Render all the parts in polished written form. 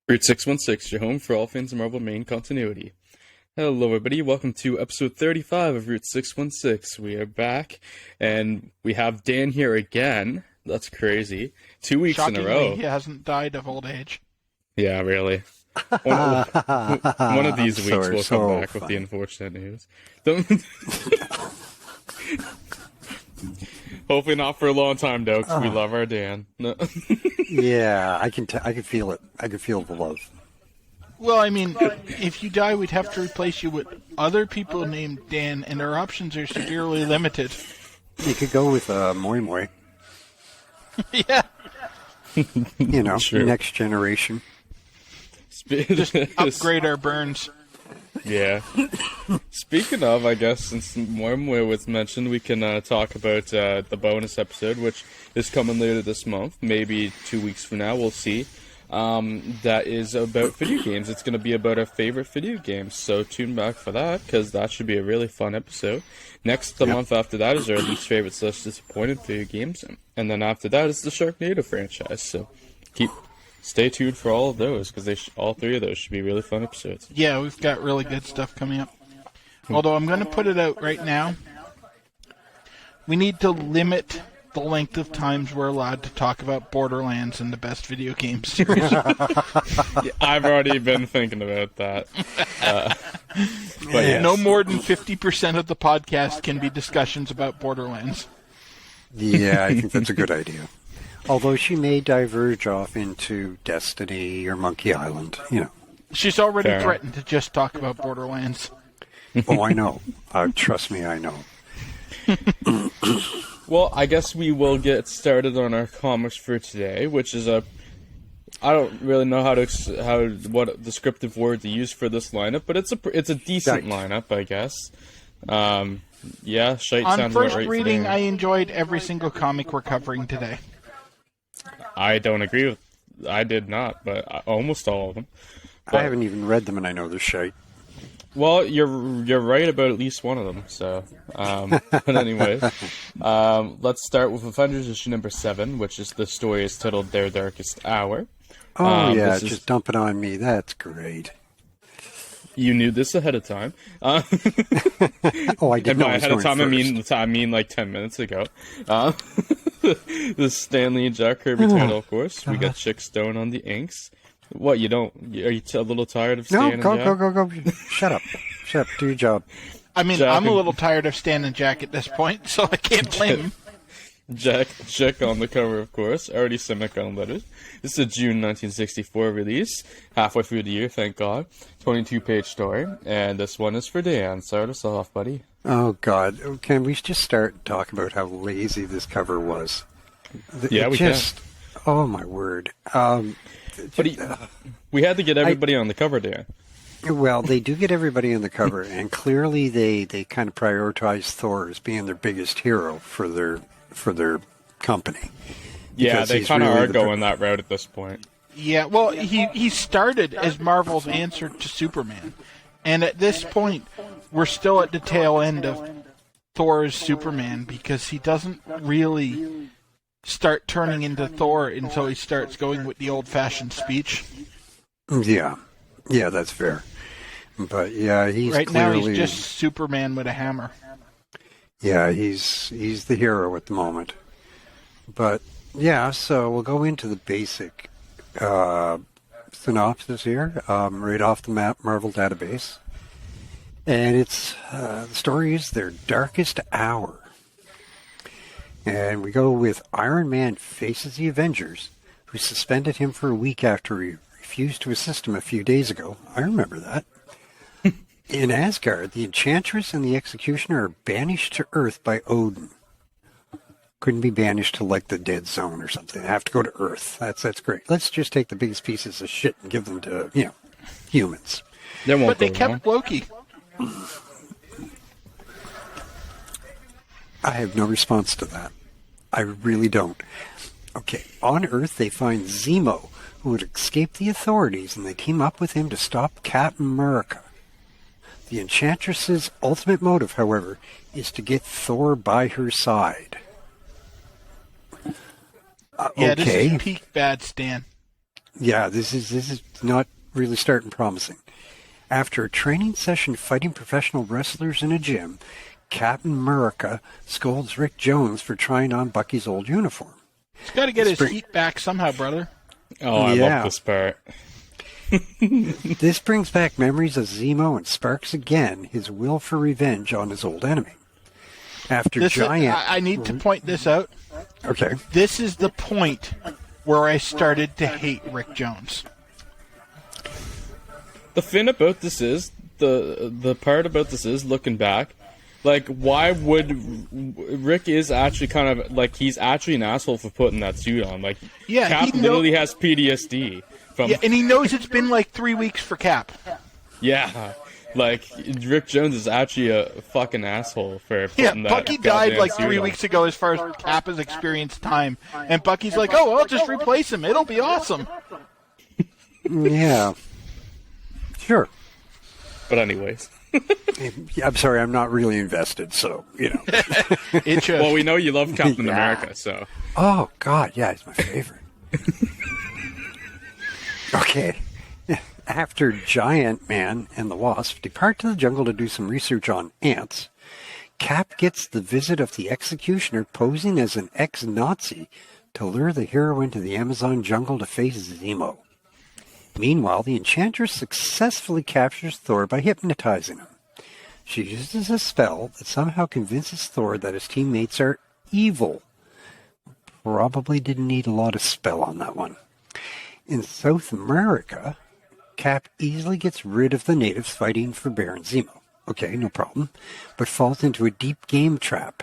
Route 616, your home for all things Marvel main continuity. Hello, everybody. Welcome to episode 35 of Route 616. We are back, and we have Dan here again. That's crazy. 2 weeks in a row. He hasn't died of old age. Yeah, really. One of these weeks we'll come back funny. with the unfortunate news. Hopefully not for a long time, though, because we love our Dan. No. Yeah, I can feel it. I can feel the love. Well, I mean, if you die, we'd have to replace you with other people named Dan, and our options are severely limited. You could go with Moi Moi. Yeah. You know, Sure. next generation. Just upgrade our burns. Yeah. Speaking of, I guess, since Moi Moi was mentioned, we can talk about the bonus episode, which is coming later this month, maybe 2 weeks from now, we'll see. That is about video games. It's going to be about our favorite video games, so tune back for that, because that should be a really fun episode. The month after that is our least favorite slash disappointed video games, and then after that is the Sharknado franchise, so stay tuned for all of those, because all three of those should be really fun episodes. Yeah, we've got really good stuff coming up. Although I'm going to put it out right now, we need to limit the length of times we're allowed to talk about Borderlands and the best video game series. I've already been thinking about that. But yes. No more than 50% of the podcast can be discussions about Borderlands. Yeah, I think that's a good idea. Although she may diverge off into Destiny or Monkey Island, you know. She's already Fair. threatened to just talk about Borderlands. Oh, I know. Trust me, I know. Well, I guess we will get started on our comics for today, which is I don't really know what descriptive word to use for this lineup, but it's a decent lineup, I guess. Yeah, shite On sounds first about right reading, for I me. enjoyed every single comic we're covering today. I don't agree with. I did not, but almost all of them. I haven't even read them, and I know they're shite. Well, you're right about at least one of them. So, but anyway, let's start with Avengers issue number 7, which is the story is titled "Their Darkest Hour." Oh, yeah, this is- just dump it on me. That's great. You knew this ahead of time. Oh, I didn't And know by I was ahead of going time, first. I mean like 10 minutes ago. This Stanley and Jack Kirby title, of course. We got Chick Stone on the inks. What, you don't... Are you a little tired of Stan No, and go, Jack? go. Shut up. Shut up. Do your job. I mean, Jack I'm a and- little tired of Stan and Jack at this point, so I can't blame him. Chick on the cover, of course. Already semicolon letters. This is a June 1964 release. Halfway through the year, thank God. 22-page story. And this one is for Dan. Start us off, buddy. Oh, God. Can we just start and talk about how lazy this cover was? Yeah, we can. Oh, my word. But we had to get everybody on the cover, Dan. Well, they do get everybody on the cover, and clearly they kind of prioritize Thor as being their biggest hero for their company. Yeah, Because they he's kind of really are the- going that route at this point. Yeah, well, he started as Marvel's answer to Superman. And at this point, we're still at the tail end of Thor's Superman because he doesn't really start turning into Thor until he starts going with the old-fashioned speech. Yeah, that's fair. But yeah, he's Right now, clearly, he's just Superman with a hammer. yeah, he's the hero at the moment. But yeah, so we'll go into the basic synopsis here, right off the Marvel database, and it's the story is Their Darkest Hour, and we go with Iron Man faces the Avengers, who suspended him for a week after he refused to assist him a few days ago. I remember that. In Asgard, the Enchantress and the Executioner are banished to Earth by Odin. Couldn't be banished to, like, the dead zone or something. They have to go to Earth. That's great. Let's just take the biggest pieces of shit and give them to, humans. They won't But they go kept Loki. I have no response to that. I really don't. Okay, on Earth they find Zemo, who would escape the authorities, and they team up with him to stop Captain America. The Enchantress's ultimate motive, however, is to get Thor by her side. Yeah, this Okay. is peak bad Stan. Yeah, this is not really starting promising. After a training session fighting professional wrestlers in a gym, Captain America scolds Rick Jones for trying on Bucky's old uniform. He's got to get his heat back somehow, brother. Oh, I love this part. This brings back memories of Zemo and sparks again his will for revenge on his old enemy. After I need to point this out. Okay. This is the point where I started to hate Rick Jones. The thing about this is, the part about this is, looking back, like, why would... Rick is actually kind of, like, he's actually an asshole for putting that suit on. Like, yeah, Cap literally has PTSD. Yeah, and he knows it's been like 3 weeks for Cap. Yeah. Like, Rick Jones is actually a fucking asshole for putting that. Bucky died like 3 weeks ago as far as Cap has experienced time. And Bucky's like, oh, I'll just replace him. It'll be awesome. Yeah. Sure. But anyways. I'm sorry, I'm not really invested, so, you know. Well, we know you love Captain America, so. Oh, God, yeah, he's my favorite. Okay. After Giant Man and the Wasp depart to the jungle to do some research on ants, Cap gets the visit of the Executioner posing as an ex-Nazi to lure the hero into the Amazon jungle to face Zemo. Meanwhile, the Enchantress successfully captures Thor by hypnotizing him. She uses a spell that somehow convinces Thor that his teammates are evil. Probably didn't need a lot of spell on that one. In South America, Cap easily gets rid of the natives fighting for Baron Zemo. Okay, no problem. But falls into a deep game trap.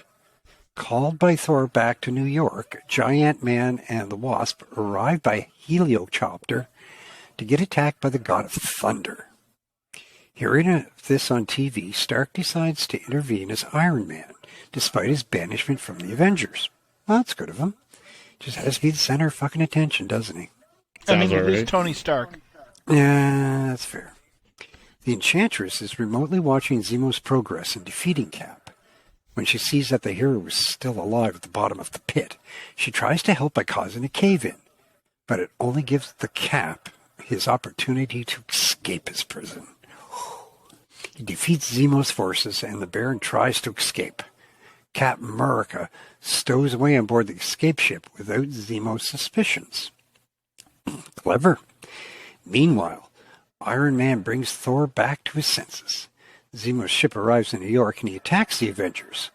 Called by Thor back to New York, Giant Man and the Wasp arrive by heliocopter to get attacked by the God of Thunder. Hearing this on TV, Stark decides to intervene as Iron Man, despite his banishment from the Avengers. Well, that's good of him. Just has to be the center of fucking attention, doesn't he? It is Tony Stark. Yeah, that's fair. The Enchantress is remotely watching Zemo's progress in defeating Cap. When she sees that the hero is still alive at the bottom of the pit, she tries to help by causing a cave-in, but it only gives the Cap his opportunity to escape his prison. He defeats Zemo's forces, and the Baron tries to escape. Captain America stows away on board the escape ship without Zemo's suspicions. Clever. Meanwhile, Iron Man brings Thor back to his senses. Zemo's ship arrives in New York, and he attacks the Avengers.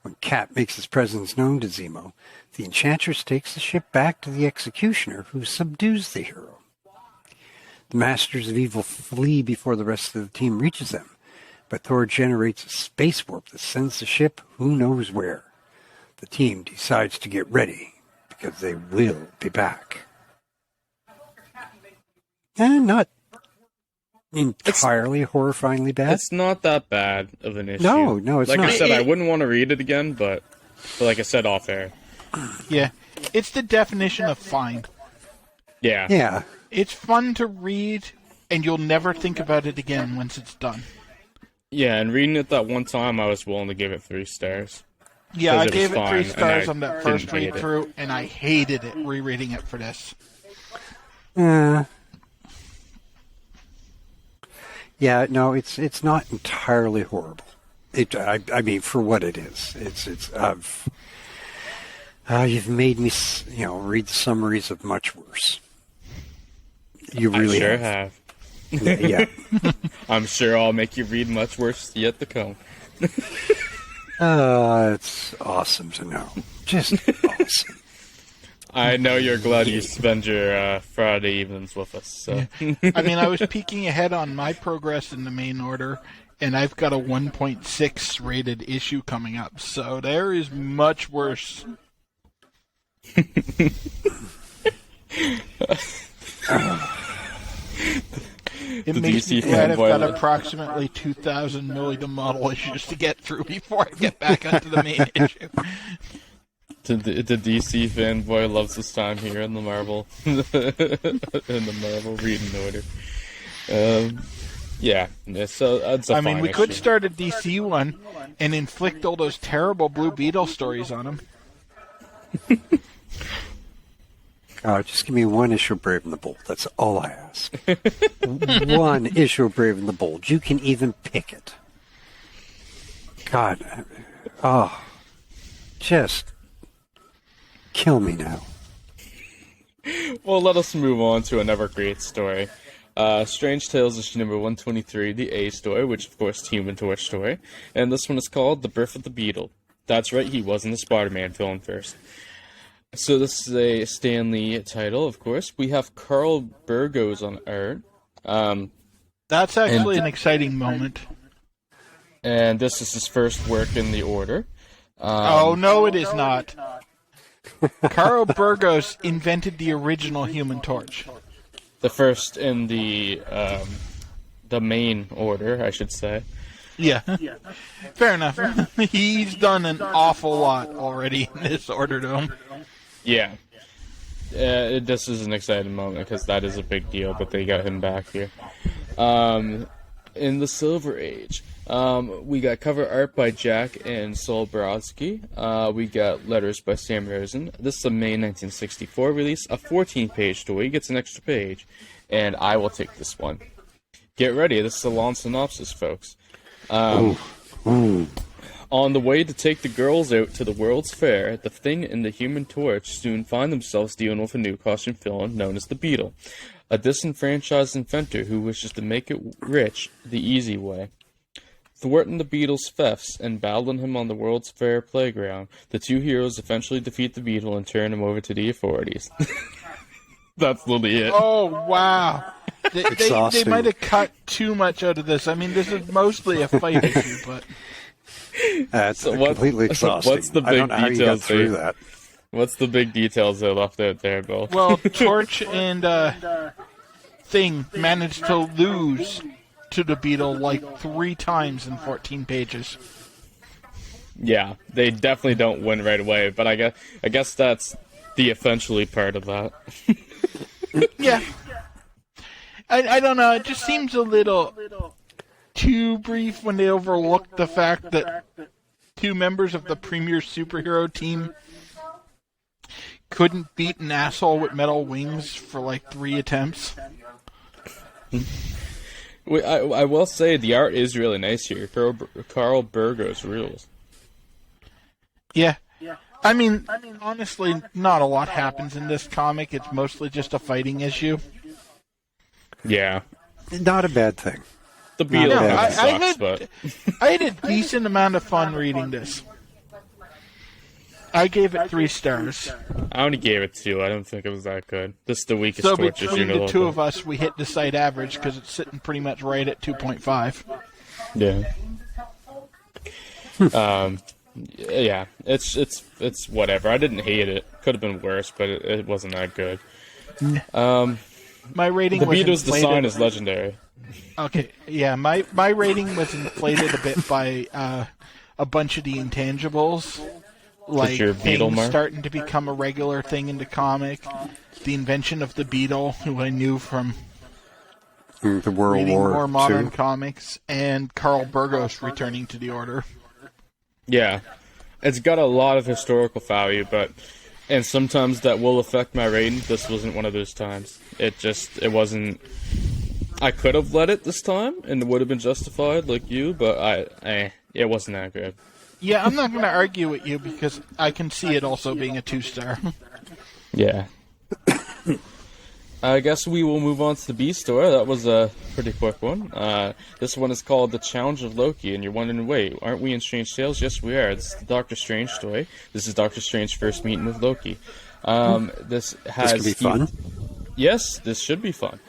When Cap makes his presence known to Zemo, the Enchantress takes the ship back to the Executioner, who subdues the hero. The Masters of Evil flee before the rest of the team reaches them, but Thor generates a space warp that sends the ship who knows where. The team decides to get ready, because they will be back. And not entirely horrifyingly bad. It's not that bad of an issue. No, it's not. not. Like I said, I wouldn't want to read it again, but like I said off air. Yeah. It's the definition of fine. Yeah. Yeah. It's fun to read, and you'll never think about it again once it's done. Yeah, and reading it that one time, I was willing to give it 3 stars. Yeah, I gave it fine, 3 stars and I on that first didn't hate read through, and I hated it rereading it for this. Yeah, no, it's not entirely horrible. I mean, for what it is, you've made me, read the summaries of much worse. You really I sure have. Yeah. I'm sure I'll make you read much worse yet to come. It's awesome to know. Just awesome. I know you're glad you spend your Friday evenings with us. So. Yeah. I mean, I was peeking ahead on my progress in the main order, and I've got a 1.6 rated issue coming up, so there is much worse. It makes me glad I've got approximately 2,000 million model issues to get through before I get back onto the main issue. The DC fanboy loves his time here in the Marvel reading order. Yeah, so that's a fine we could issue. start a DC one and inflict all those terrible Blue Beetle stories on him. Just give me one issue of Brave and the Bold. That's all I ask. One issue of Brave and the Bold. You can even pick it. God. Oh. Just kill me now. Well, let us move on to another great story. Strange Tales issue number 123, the A story, which of course is the Human Torch story. And this one is called The Birth of the Beetle. That's right, he was in the Spider-Man film first. So this is a Stan Lee title, of course. We have Carl Burgos on art. That's actually an exciting moment. And this is his first work in the Order. Oh, no, it is not. Carl Burgos invented the original Human Torch. The first in the main Order, I should say. Yeah. Fair enough. He's done an awful lot already in this Order dome. Yeah. This is an exciting moment because that is a big deal that they got him back here. In the Silver Age, we got cover art by Jack and Sol Brodsky. We got letters by Sam Rosen. This is a May 1964 release, a 14-page story. Gets an extra page, and I will take this one. Get ready. This is a long synopsis, folks. On the way to take the girls out to the World's Fair, the Thing and the Human Torch soon find themselves dealing with a new costume villain known as the Beetle, a disenfranchised inventor who wishes to make it rich the easy way. Thwarting the Beetle's thefts and battling him on the World's Fair playground, the two heroes eventually defeat the Beetle and turn him over to the authorities. That's literally it. Oh, wow. They might have cut too much out of this. I mean, this is mostly a fight issue, but... That's completely exhausting. What's the big I don't know how you got through that. What's the big details they left out there, Bill? Well, Torch and Thing managed to lose to the Beetle like 3 times in 14 pages. Yeah, they definitely don't win right away, but I guess that's the eventually part of that. Yeah. I don't know, it just seems a little too brief when they overlook the fact that 2 members of the premier superhero team couldn't beat an asshole with metal wings for like 3 attempts. I will say the art is really nice here. Carl Burgos rules. Yeah. I mean, honestly, not a lot happens in this comic. It's mostly just a fighting issue. Yeah. Not a bad thing. The Beetle sucks, but... I had a decent amount of fun reading this. I gave it 3 stars. I only gave it 2. I don't think it was that good. This is the weakest So Torch issue. between the 2 of us, we hit the site average because it's sitting pretty much right at 2.5. Yeah. Yeah. It's whatever. I didn't hate it. Could have been worse, but it wasn't that good. My rating the was Beatles' inflated. design is legendary. Okay, yeah, my rating was inflated a bit by a bunch of the intangibles, like your Beetle things mark? starting to become a regular thing in the comic, the invention of the Beetle, who I knew from the World reading War more modern II. comics, and Carl Burgos returning to the Order. Yeah. It's got a lot of historical value, and sometimes that will affect my rating. This wasn't one of those times. It wasn't... I could have let it this time, and it would have been justified, like you, but it wasn't that good. Yeah, I'm not going to argue with you, because I can see it also being a 2-star. Yeah. I guess we will move on to the B story. That was a pretty quick one. This one is called The Challenge of Loki, and you're wondering, wait, aren't we in Strange Tales? Yes, we are. This is the Doctor Strange story. This is Doctor Strange's first meeting with Loki. This could be fun. Yes, this should be fun.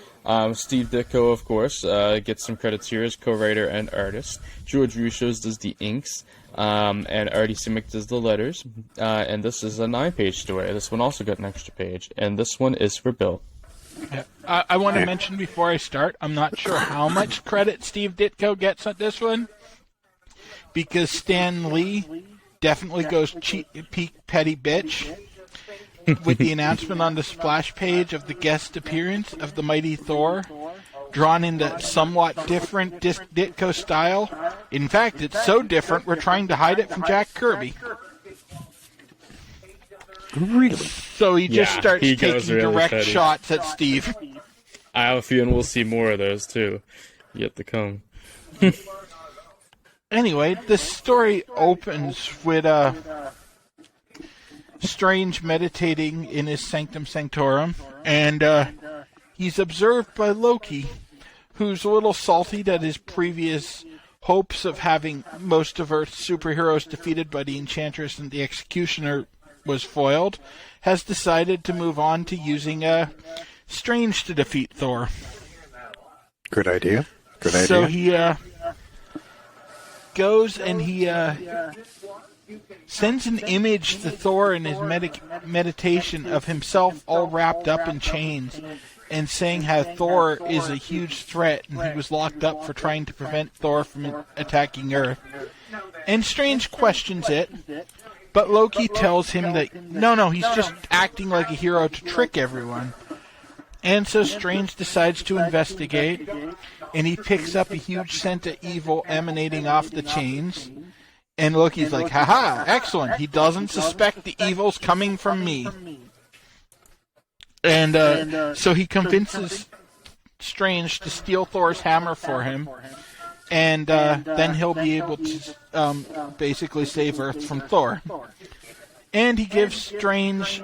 Steve Ditko, of course, gets some credits here as co-writer and artist. George Ruchos does the inks, and Artie Simic does the letters. And this is a 9-page story. This one also got an extra page, and this one is for Bill. Yeah. I want to mention before I start, I'm not sure how much credit Steve Ditko gets on this one, because Stan Lee definitely goes peak petty bitch with the announcement on the splash page of the guest appearance of the mighty Thor, drawn in the somewhat different Ditko style. In fact, it's so different we're trying to hide it from Jack Kirby. Really? So he just Yeah, starts he goes taking really direct petty. shots at Steve. I have a feeling we'll see more of those too, yet to come. Anyway, this story opens with Strange meditating in his sanctum sanctorum, and he's observed by Loki, who's a little salty that his previous hopes of having most of Earth's superheroes defeated by the Enchantress and the Executioner was foiled, has decided to move on to using Strange to defeat Thor. Good idea. Good idea. So he goes and he sends an image to Thor in his meditation of himself all wrapped up in chains and saying how Thor is a huge threat and he was locked up for trying to prevent Thor from attacking Earth. And Strange questions it, but Loki tells him that no, he's just acting like a hero to trick everyone. And so Strange decides to investigate, and he picks up a huge scent of evil emanating off the chains. And Loki's like, haha, excellent. He doesn't suspect the evil's coming from me. And so he convinces Strange to steal Thor's hammer for him. And then he'll be able to basically save Earth from Thor. And he gives Strange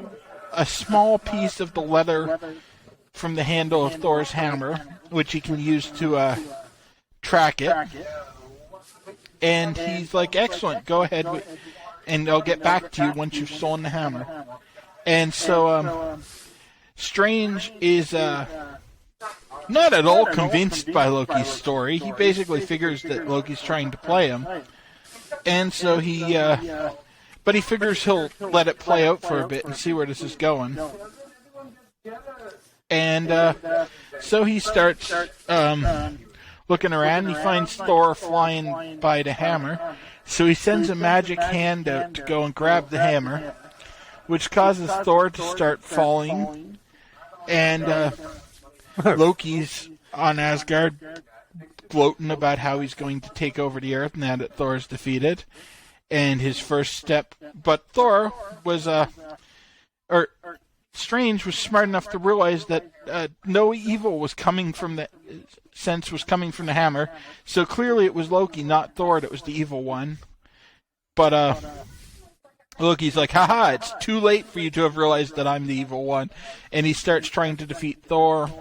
a small piece of the leather from the handle of Thor's hammer, which he can use to track it. And he's like, excellent, go ahead, and I'll get back to you once you've stolen the hammer. And so Strange is not at all convinced by Loki's story. He basically figures that Loki's trying to play him. And so but he figures he'll let it play out for a bit and see where this is going. And so he starts looking around. He finds Thor flying by the hammer. So he sends a magic hand out to go and grab the hammer, which causes Thor to start falling. And Loki's on Asgard gloating about how he's going to take over the Earth now that Thor's defeated. And his first step, but Thor was Strange was smart enough to realize that no evil was coming from the hammer. So clearly it was Loki, not Thor, that was the evil one. But Loki's like, haha, it's too late for you to have realized that I'm the evil one. And he starts trying to defeat Thor.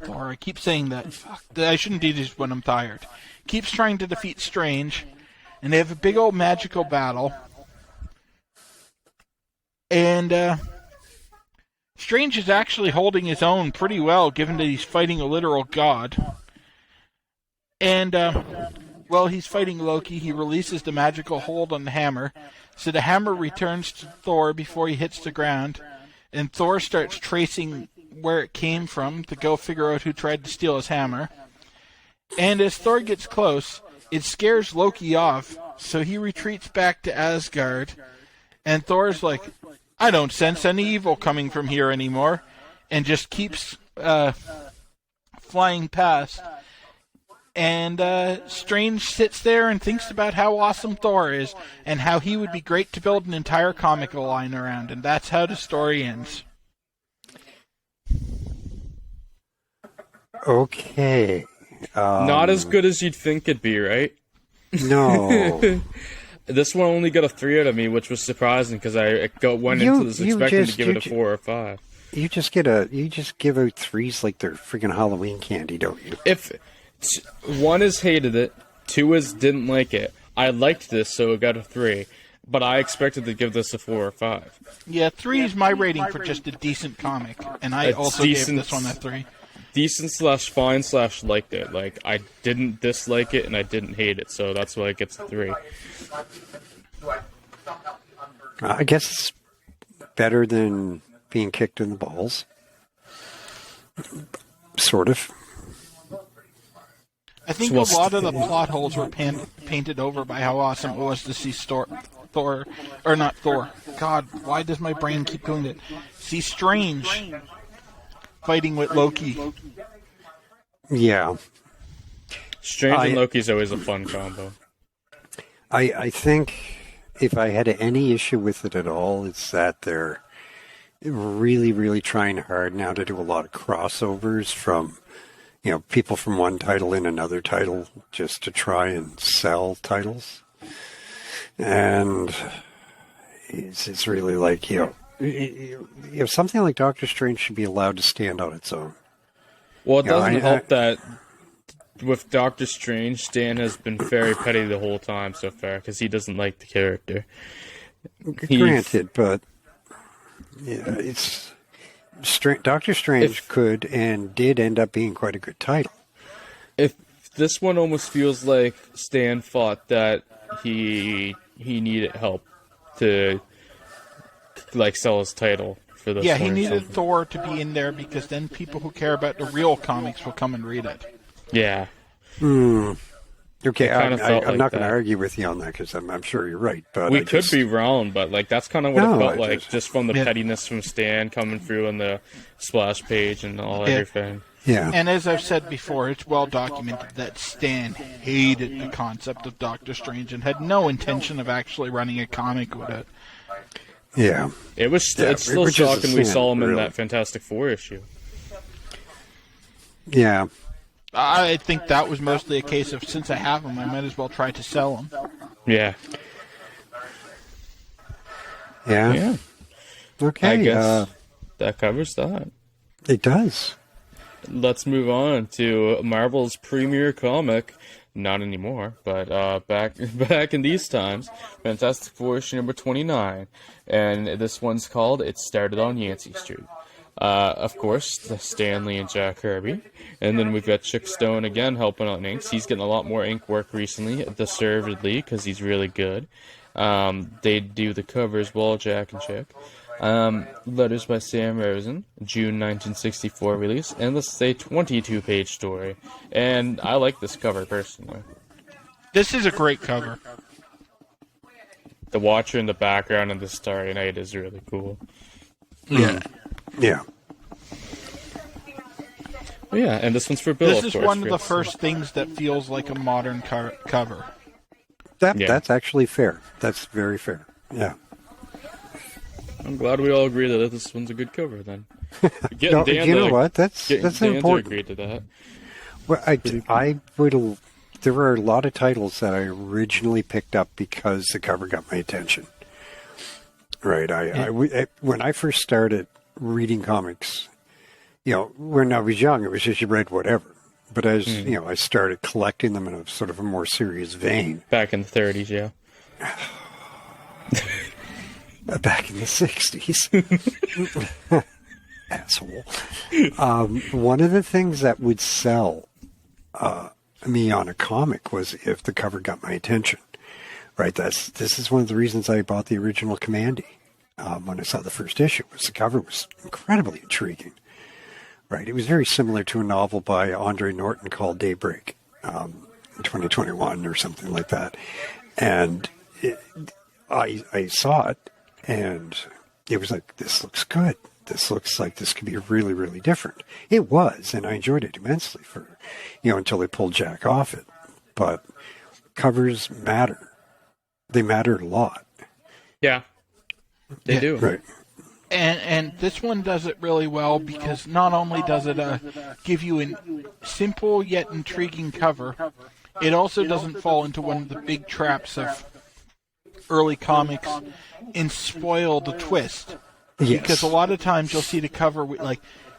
Thor, I keep saying that. Fuck, I shouldn't do this when I'm tired. Keeps trying to defeat Strange. And they have a big old magical battle. And Strange is actually holding his own pretty well, given that he's fighting a literal god. And while he's fighting Loki, he releases the magical hold on the hammer. So the hammer returns to Thor before he hits the ground. And Thor starts tracing where it came from to go figure out who tried to steal his hammer. And as Thor gets close, it scares Loki off, so he retreats back to Asgard. And Thor's like, I don't sense any evil coming from here anymore, and just keeps flying past. And Strange sits there and thinks about how awesome Thor is, and how he would be great to build an entire comic line around, and that's how the story ends. Okay. Not as good as you'd think it'd be, right? No. This one only got a 3 out of me, which was surprising because I went into this expecting to give it a 4 or 5. You just give out 3s like they're freaking Halloween candy, don't you? If 1 is hated it, 2 is didn't like it. I liked this, so it got a 3. But I expected to give this a 4 or 5. Yeah, 3 is my rating for just a decent comic, and I also gave this one a 3. Decent/fine/liked it. Like, I didn't dislike it and I didn't hate it, so that's why it gets a 3. I guess it's better than being kicked in the balls. Sort of. I think a lot of the plot holes were painted over by how awesome it was to see Thor, or not Thor. God, why does my brain keep doing that? See Strange fighting with Loki. Yeah. Strange and Loki's always a fun combo. I think if I had any issue with it at all, it's that they're really, really trying hard now to do a lot of crossovers from, people from one title in another title just to try and sell titles. And it's really like, something like Doctor Strange should be allowed to stand on its own. Well, it doesn't help that with Doctor Strange, Stan has been very petty the whole time so far because he doesn't like the character. Granted, but it's Doctor Strange could and did end up being quite a good title. If this one almost feels like Stan thought that he needed help to sell his title for this. Yeah, he needed Thor to be in there because then people who care about the real comics will come and read it. Yeah. Okay, I'm like not going to argue with you on that because I'm sure you're right. But we could be wrong, but that's kind of what it felt like, just from the pettiness from Stan coming through on the splash page and all everything. Yeah. And as I've said before, it's well documented that Stan hated the concept of Doctor Strange and had no intention of actually running a comic with it. Yeah. It's still shocking we saw him in that Fantastic Four issue. Yeah. I think that was mostly a case of, since I have them, I might as well try to sell them. Yeah. Yeah. Okay. I guess that covers that. It does. Let's move on to Marvel's premiere comic. Not anymore, but back in these times, Fantastic Four issue number 29. And this one's called It Started on Yancey Street. Of course, the Stanley and Jack Kirby. And then we've got Chick Stone again helping out in inks. He's getting a lot more ink work recently, deservedly, because he's really good. They do the cover as well, Jack and Chick. Letters by Sam Rosen, June 1964 release. And this is a 22-page story. And I like this cover, personally. This is a great cover. The Watcher in the background of the Starry Night is really cool. Yeah. Yeah. Yeah, and this one's for Bill. This is one of the first things that feels like a modern cover. That's actually fair. That's very fair. Yeah. I'm glad we all agree that this one's a good cover. Then, no, you know what? That's important. Agreed to that. Well, I would. There were a lot of titles that I originally picked up because the cover got my attention. Right. When I first started reading comics, when I was young, it was just you read whatever. But as I started collecting them in a sort of a more serious vein. Back in the 30s, yeah. Back in the 60s. Asshole. One of the things that would sell me on a comic was if the cover got my attention. Right? This is one of the reasons I bought the original Commandy when I saw the first issue. Was the cover was incredibly intriguing. Right? It was very similar to a novel by Andre Norton called Daybreak in 2021 or something like that. And I saw it, and it was like, this looks good. This looks like this could be really, really different. It was, and I enjoyed it immensely for, until they pulled Jack off it. But covers matter. They matter a lot. Yeah, they do. Right. And this one does it really well because not only does it give you a simple yet intriguing cover, it also doesn't fall into one of the big traps of early comics and spoil the twist. Yes. Because a lot of times you'll see the cover with,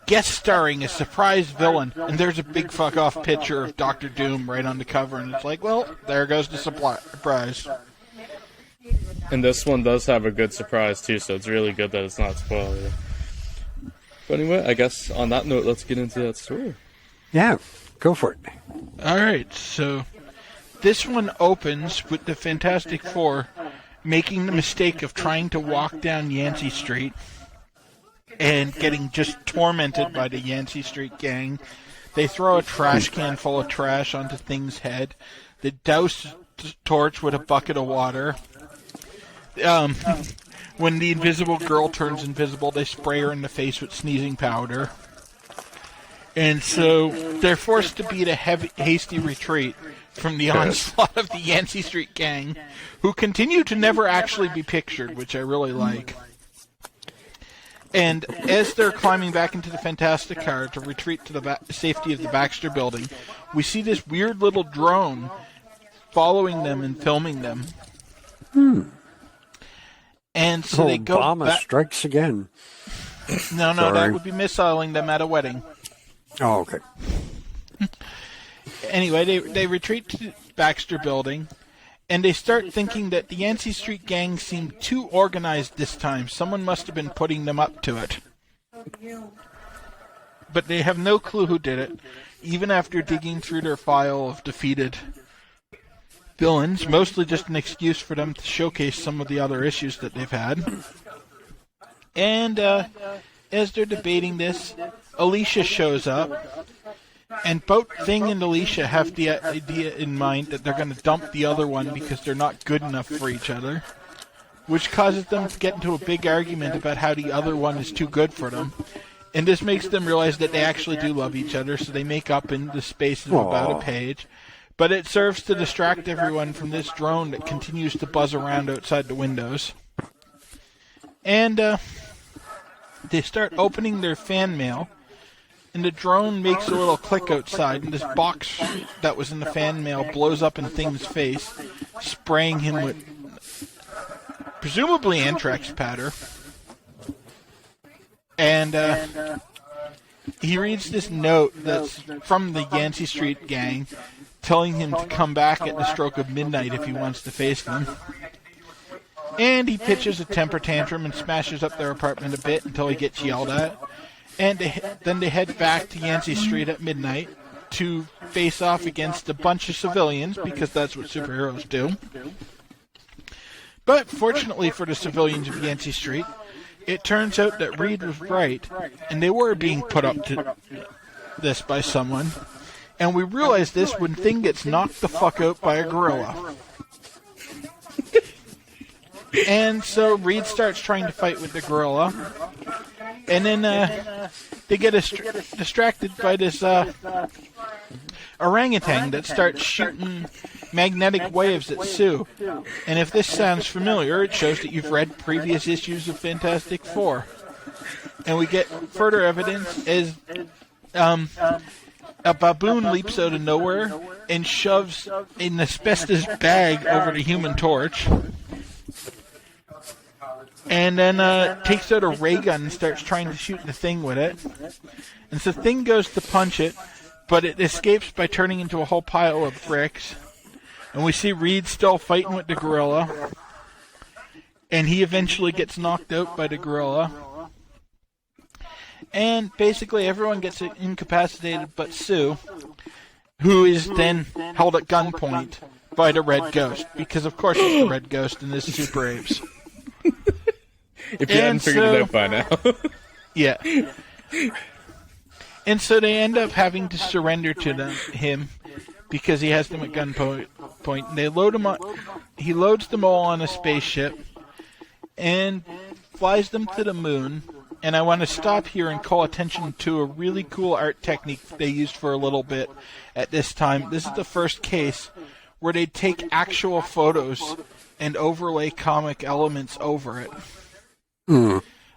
guest starring a surprise villain, and there's a big fuck-off picture of Doctor Doom right on the cover, and it's like, well, there goes the surprise. And this one does have a good surprise, too, so it's really good that it's not spoiler. But anyway, I guess on that note, let's get into that story. Yeah, go for it. All right, so this one opens with the Fantastic Four making the mistake of trying to walk down Yancey Street and getting just tormented by the Yancey Street gang. They throw a trash can full of trash onto Thing's head. They douse the torch with a bucket of water. When the invisible girl turns invisible, they spray her in the face with sneezing powder. And so they're forced to beat a hasty retreat from the onslaught of the Yancey Street gang, who continue to never actually be pictured, which I really like. And as they're climbing back into the Fantastic Car to retreat to the safety of the Baxter Building, we see this weird little drone following them and filming them. And so they go Obama strikes again. No, that would be missiling them at a wedding. Oh, okay. Anyway, they retreat to the Baxter Building, and they start thinking that the Yancey Street gang seemed too organized this time. Someone must have been putting them up to it. But they have no clue who did it, even after digging through their file of defeated villains, mostly just an excuse for them to showcase some of the other issues that they've had. And as they're debating this, Alicia shows up, and both Thing and Alicia have the idea in mind that they're going to dump the other one because they're not good enough for each other, which causes them to get into a big argument about how the other one is too good for them. And this makes them realize that they actually do love each other, so they make up in the space of about a page. But it serves to distract everyone from this drone that continues to buzz around outside the windows. And they start opening their fan mail, and the drone makes a little click outside, and this box that was in the fan mail blows up in Thing's face, spraying him with presumably anthrax powder. And he reads this note that's from the Yancey Street gang, telling him to come back at the stroke of midnight if he wants to face them. And he pitches a temper tantrum and smashes up their apartment a bit until he gets yelled at. And then they head back to Yancey Street at midnight to face off against a bunch of civilians, because that's what superheroes do. But fortunately for the civilians of Yancey Street, it turns out that Reed was right, and they were being put up to this by someone. And we realize this when Thing gets knocked the fuck out by a gorilla. And so Reed starts trying to fight with the gorilla. And then they get distracted by this orangutan that starts shooting magnetic waves at Sue. And if this sounds familiar, it shows that you've read previous issues of Fantastic Four. And we get further evidence as a baboon leaps out of nowhere and shoves an asbestos bag over the Human Torch. And then takes out a ray gun and starts trying to shoot the Thing with it. And so Thing goes to punch it, but it escapes by turning into a whole pile of bricks. And we see Reed still fighting with the gorilla. And he eventually gets knocked out by the gorilla. And basically everyone gets incapacitated but Sue, who is then held at gunpoint by the Red Ghost. Because of course it's the Red Ghost in this Super Apes. If you hadn't figured it out by now. Yeah. And so they end up having to surrender to him because he has them at gunpoint. And they load him up. He loads them all on a spaceship and flies them to the moon. And I want to stop here and call attention to a really cool art technique they used for a little bit at this time. This is the first case where they take actual photos and overlay comic elements over it.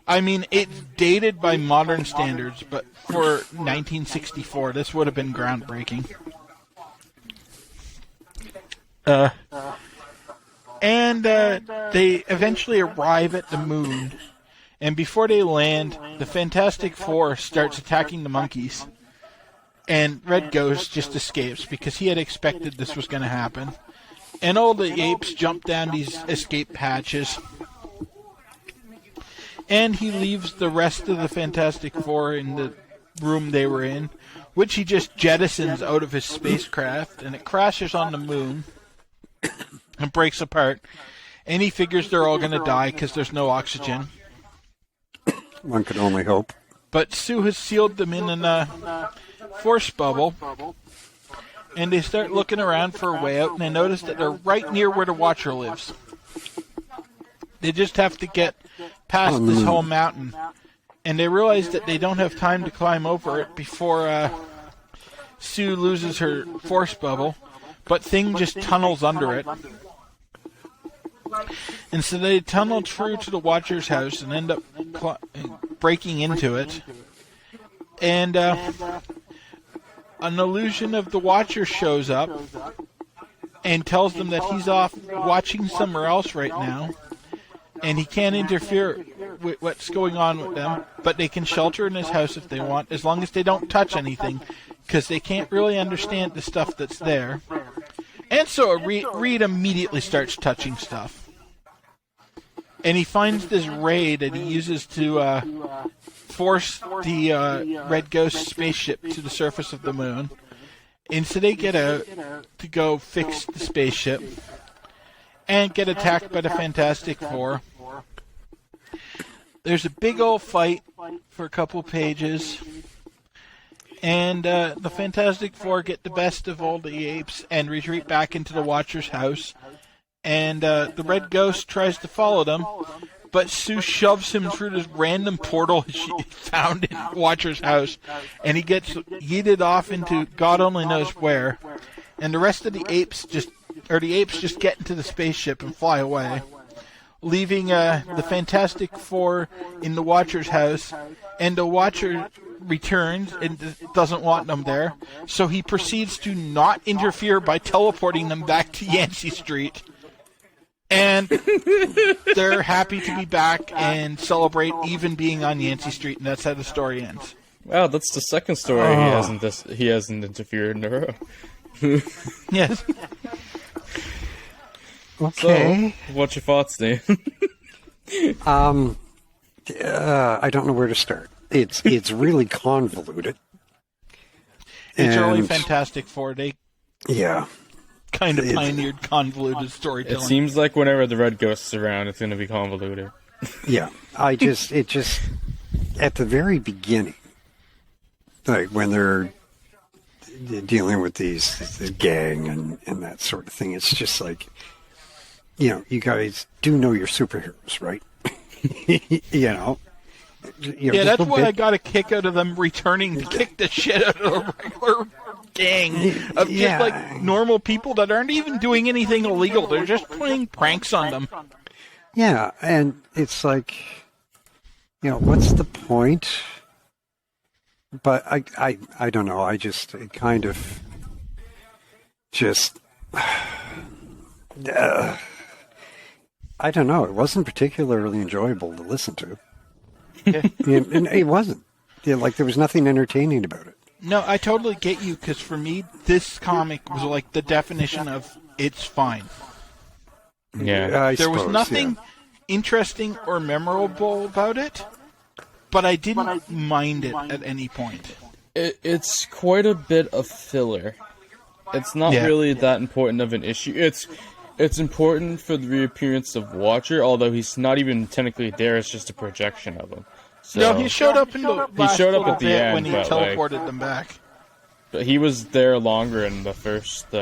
I mean, it's dated by modern standards, but for 1964, this would have been groundbreaking. And they eventually arrive at the moon, and before they land, the Fantastic Four starts attacking the monkeys, and Red Ghost just escapes because he had expected this was going to happen. And all the apes jump down these escape hatches. And he leaves the rest of the Fantastic Four in the room they were in, which he just jettisons out of his spacecraft, and it crashes on the moon and breaks apart. And he figures they're all going to die because there's no oxygen. One could only hope. But Sue has sealed them in a force bubble, and they start looking around for a way out, and they notice that they're right near where the Watcher lives. They just have to get past this whole mountain, and they realize that they don't have time to climb over it before Sue loses her force bubble, but Thing just tunnels under it. And so they tunnel through to the Watcher's house and end up breaking into it. And an illusion of the Watcher shows up and tells them that he's off watching somewhere else right now, and he can't interfere with what's going on with them, but they can shelter in his house if they want, as long as they don't touch anything, because they can't really understand the stuff that's there. And so Reed immediately starts touching stuff. And he finds this ray that he uses to force the Red Ghost spaceship to the surface of the moon. And so they get out to go fix the spaceship and get attacked by the Fantastic Four. There's a big old fight for a couple pages. And the Fantastic Four get the best of all the apes and retreat back into the Watcher's house. And the Red Ghost tries to follow them, but Sue shoves him through this random portal she found in Watcher's house, and he gets yeeted off into God only knows where. And the rest of the apes just get into the spaceship and fly away, leaving the Fantastic Four in the Watcher's house, and the Watcher returns and doesn't want them there, so he proceeds to not interfere by teleporting them back to Yancey Street. And they're happy to be back and celebrate even being on Yancey Street, and that's how the story ends. Wow, that's the second story he hasn't interfered in a row. Yes. Okay. So, what's your thoughts, Dan? I don't know where to start. It's really convoluted. It's early Fantastic Four. They yeah. kind of pioneered convoluted It storytelling. seems like whenever the Red Ghost's around, it's going to be convoluted. Yeah. It just, at the very beginning, like when they're dealing with this gang and that sort of thing, it's just like, you guys do know you're superheroes, right? Yeah, that's why I got a kick out of them returning to kick the shit out of the regular gang of just like normal people that aren't even doing anything illegal. They're just playing pranks on them. Yeah, and it's like, what's the point? But I don't know. It kind of just, I don't know. It wasn't particularly enjoyable to listen to. Yeah. And it wasn't. Like there was nothing entertaining about it. No, I totally get you, because for me, this comic was like the definition of it's fine. Yeah. There was nothing interesting or memorable about it, but I didn't mind it at any point. It's quite a bit of filler. It's not really that important of an issue. It's important for the reappearance of Watcher, although he's not even technically there. It's just a projection of him. So, No, he showed up in the last showed up little at the bit end, when he but, teleported them back. But he was there longer in the first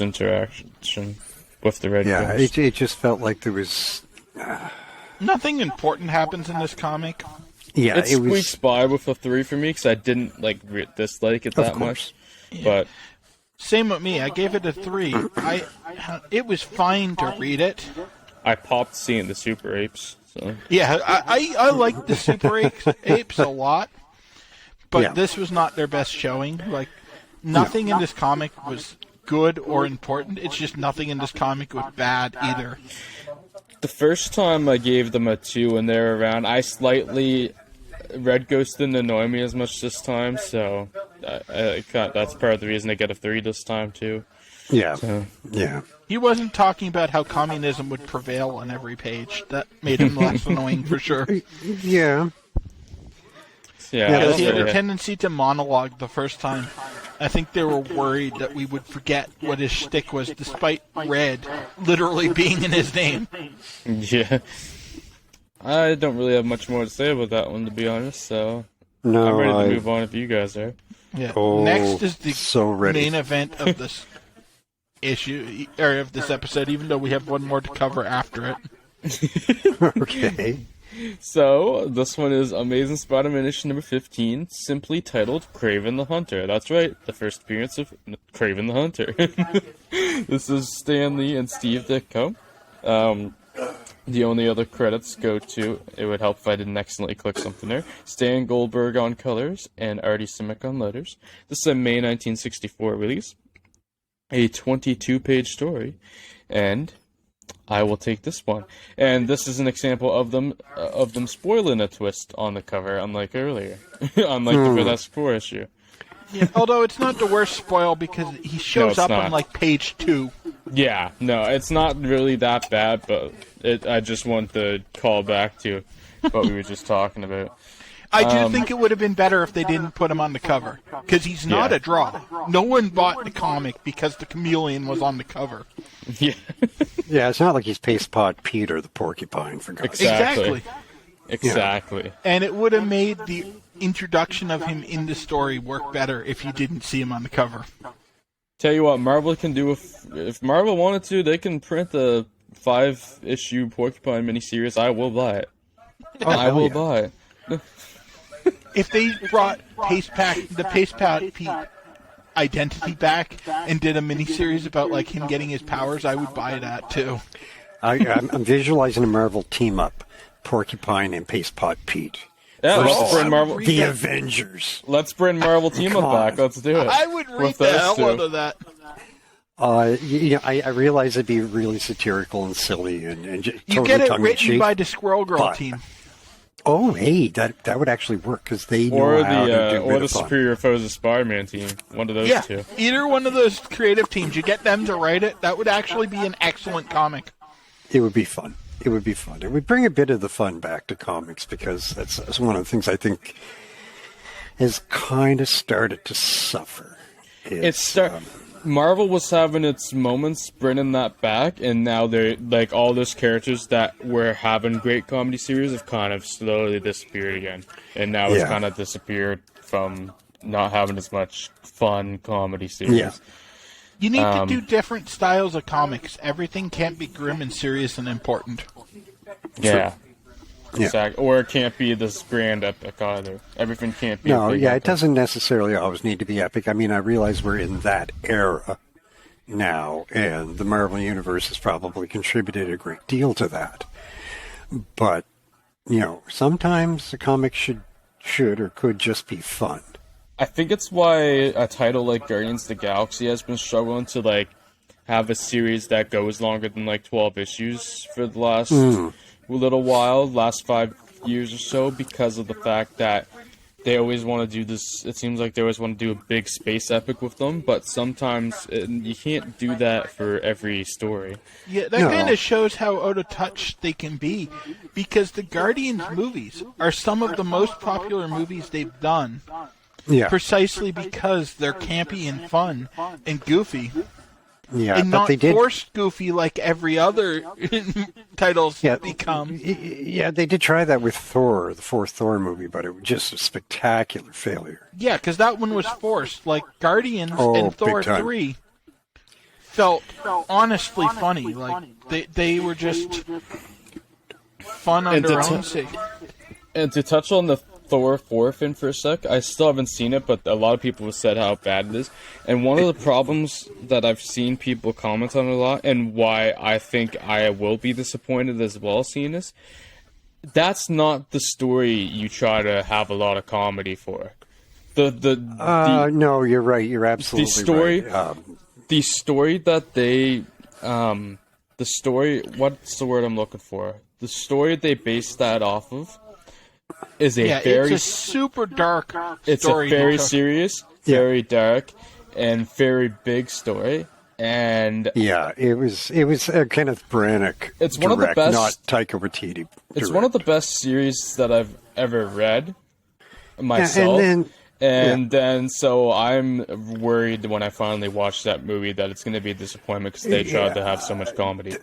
interaction with the Red Ghost. It just felt like there was Nothing important happens in this comic. yeah. It squeaks by with a 3 for me because I didn't dislike it that much. But Same with me. I gave it a 3. It was fine to read it. I popped seeing the Super Apes. So Yeah, I like the Super Apes a lot, but this was not their best showing. Like, nothing in this comic was good or important. It's just nothing in this comic was bad either. the first time I gave them a 2 when they were around, Red Ghost didn't annoy me as much this time, so that's part of the reason I get a 3 this time too. Yeah. So. Yeah. He wasn't talking about how communism would prevail on every page. That made him less annoying for sure. Yeah. Yeah, Because he had a tendency to monologue the first time. I think they were worried that we would forget what his shtick was, despite Red literally being in his name. Yeah. I don't really have much more to say about that one, to be honest, so No, I'm ready to move on if you guys are. Yeah. Oh, Next is the so ready. main event of this issue, or of this episode, even though we have one more to cover after it. Okay. So, this one is Amazing Spider-Man issue number 15, simply titled Kraven the Hunter. That's right, the first appearance of Kraven the Hunter. This is Stan Lee and Steve Ditko. The only other credits go to, it would help if I didn't accidentally click something there, Stan Goldberg on colors and Artie Simek on letters. This is a May 1964 release, a 22-page story, and I will take this one. And this is an example of them spoiling a twist on the cover, unlike earlier, unlike the Fantastic Four issue. Yeah, although it's not the worst spoil because he shows up on like page 2. Yeah, no, it's not really that bad, but I just want to call back to what we were just talking about. I do think it would have been better if they didn't put him on the cover, because he's not a draw. No one bought the comic because the chameleon was on the cover. Yeah. Yeah, it's not like he's Paste Pot Pete or the Porcupine, for God's sake. Exactly. Yeah. And it would have made the introduction of him in the story work better if you didn't see him on the cover. Tell you what, Marvel can do, if Marvel wanted to, they can print a 5-issue Porcupine miniseries. I will buy it. I will buy it. If they brought the Paste Pot Pete identity back and did a miniseries about like him getting his powers, I would buy that too. I'm visualizing a Marvel team up, Porcupine and Paste Pot Pete. Yeah, let's bring Marvel. The Avengers. Let's bring Marvel team up back. Let's do it. I would read the hell out of that. I realize it'd be really satirical and silly and just you totally get it tongue-in-cheek, written by the Squirrel Girl team. Oh, hey, that would actually work because they know Or how to do or the Superior Foes of Spider-Man team. One of those two. Either one of those creative teams. You get them to write it. That would actually be an excellent comic. It would be fun. It would be fun. It would bring a bit of the fun back to comics because that's one of the things I think has kind of started to suffer. Marvel was having its moments bringing that back, and now they're like all those characters that were having great comedy series have kind of slowly disappeared again, and now it's kind of disappeared from not having as much fun comedy series. Yeah. You need to do different styles of comics. Everything can't be grim and serious and important. Yeah. Exactly. Or it can't be this grand epic either. Everything can't be. It doesn't necessarily always need to be epic. I mean, I realize we're in that era now, and the Marvel Universe has probably contributed a great deal to that. But, sometimes a comic should or could just be fun. I think it's why a title like Guardians of the Galaxy has been struggling to, have a series that goes longer than, 12 issues for the last little while, last 5 years or so, because of the fact that they always want to do this. It seems like they always want to do a big space epic with them, but sometimes you can't do that for every story. Yeah, that kind of shows how out of touch they can be, because the Guardians movies are some of the most popular movies they've done. Yeah. Precisely because they're campy and fun and goofy. Yeah, and but not they did forced goofy like every other titles become. Yeah, they did try that with Thor, the fourth Thor movie, but it was just a spectacular failure. Yeah, because that one was forced. Like Guardians and Thor 3 felt honestly funny. Like they were just fun on their own sake. And to touch on the Thor 4 fin for a sec, I still haven't seen it, but a lot of people have said how bad it is. And one of the problems that I've seen people comment on a lot, and why I think I will be disappointed as well seeing this, that's not the story you try to have a lot of comedy for. No, you're right. You're absolutely right. The story that they, what's the word I'm looking for? The story they base that off of is it's a super dark story. It's a very serious, very dark, and very big story. And it was a Kenneth Branagh. It's one of the best, not Taika Waititi. It's one of the best series that I've ever read myself. Then so I'm worried when I finally watch that movie that it's going to be a disappointment because they tried to have so much comedy.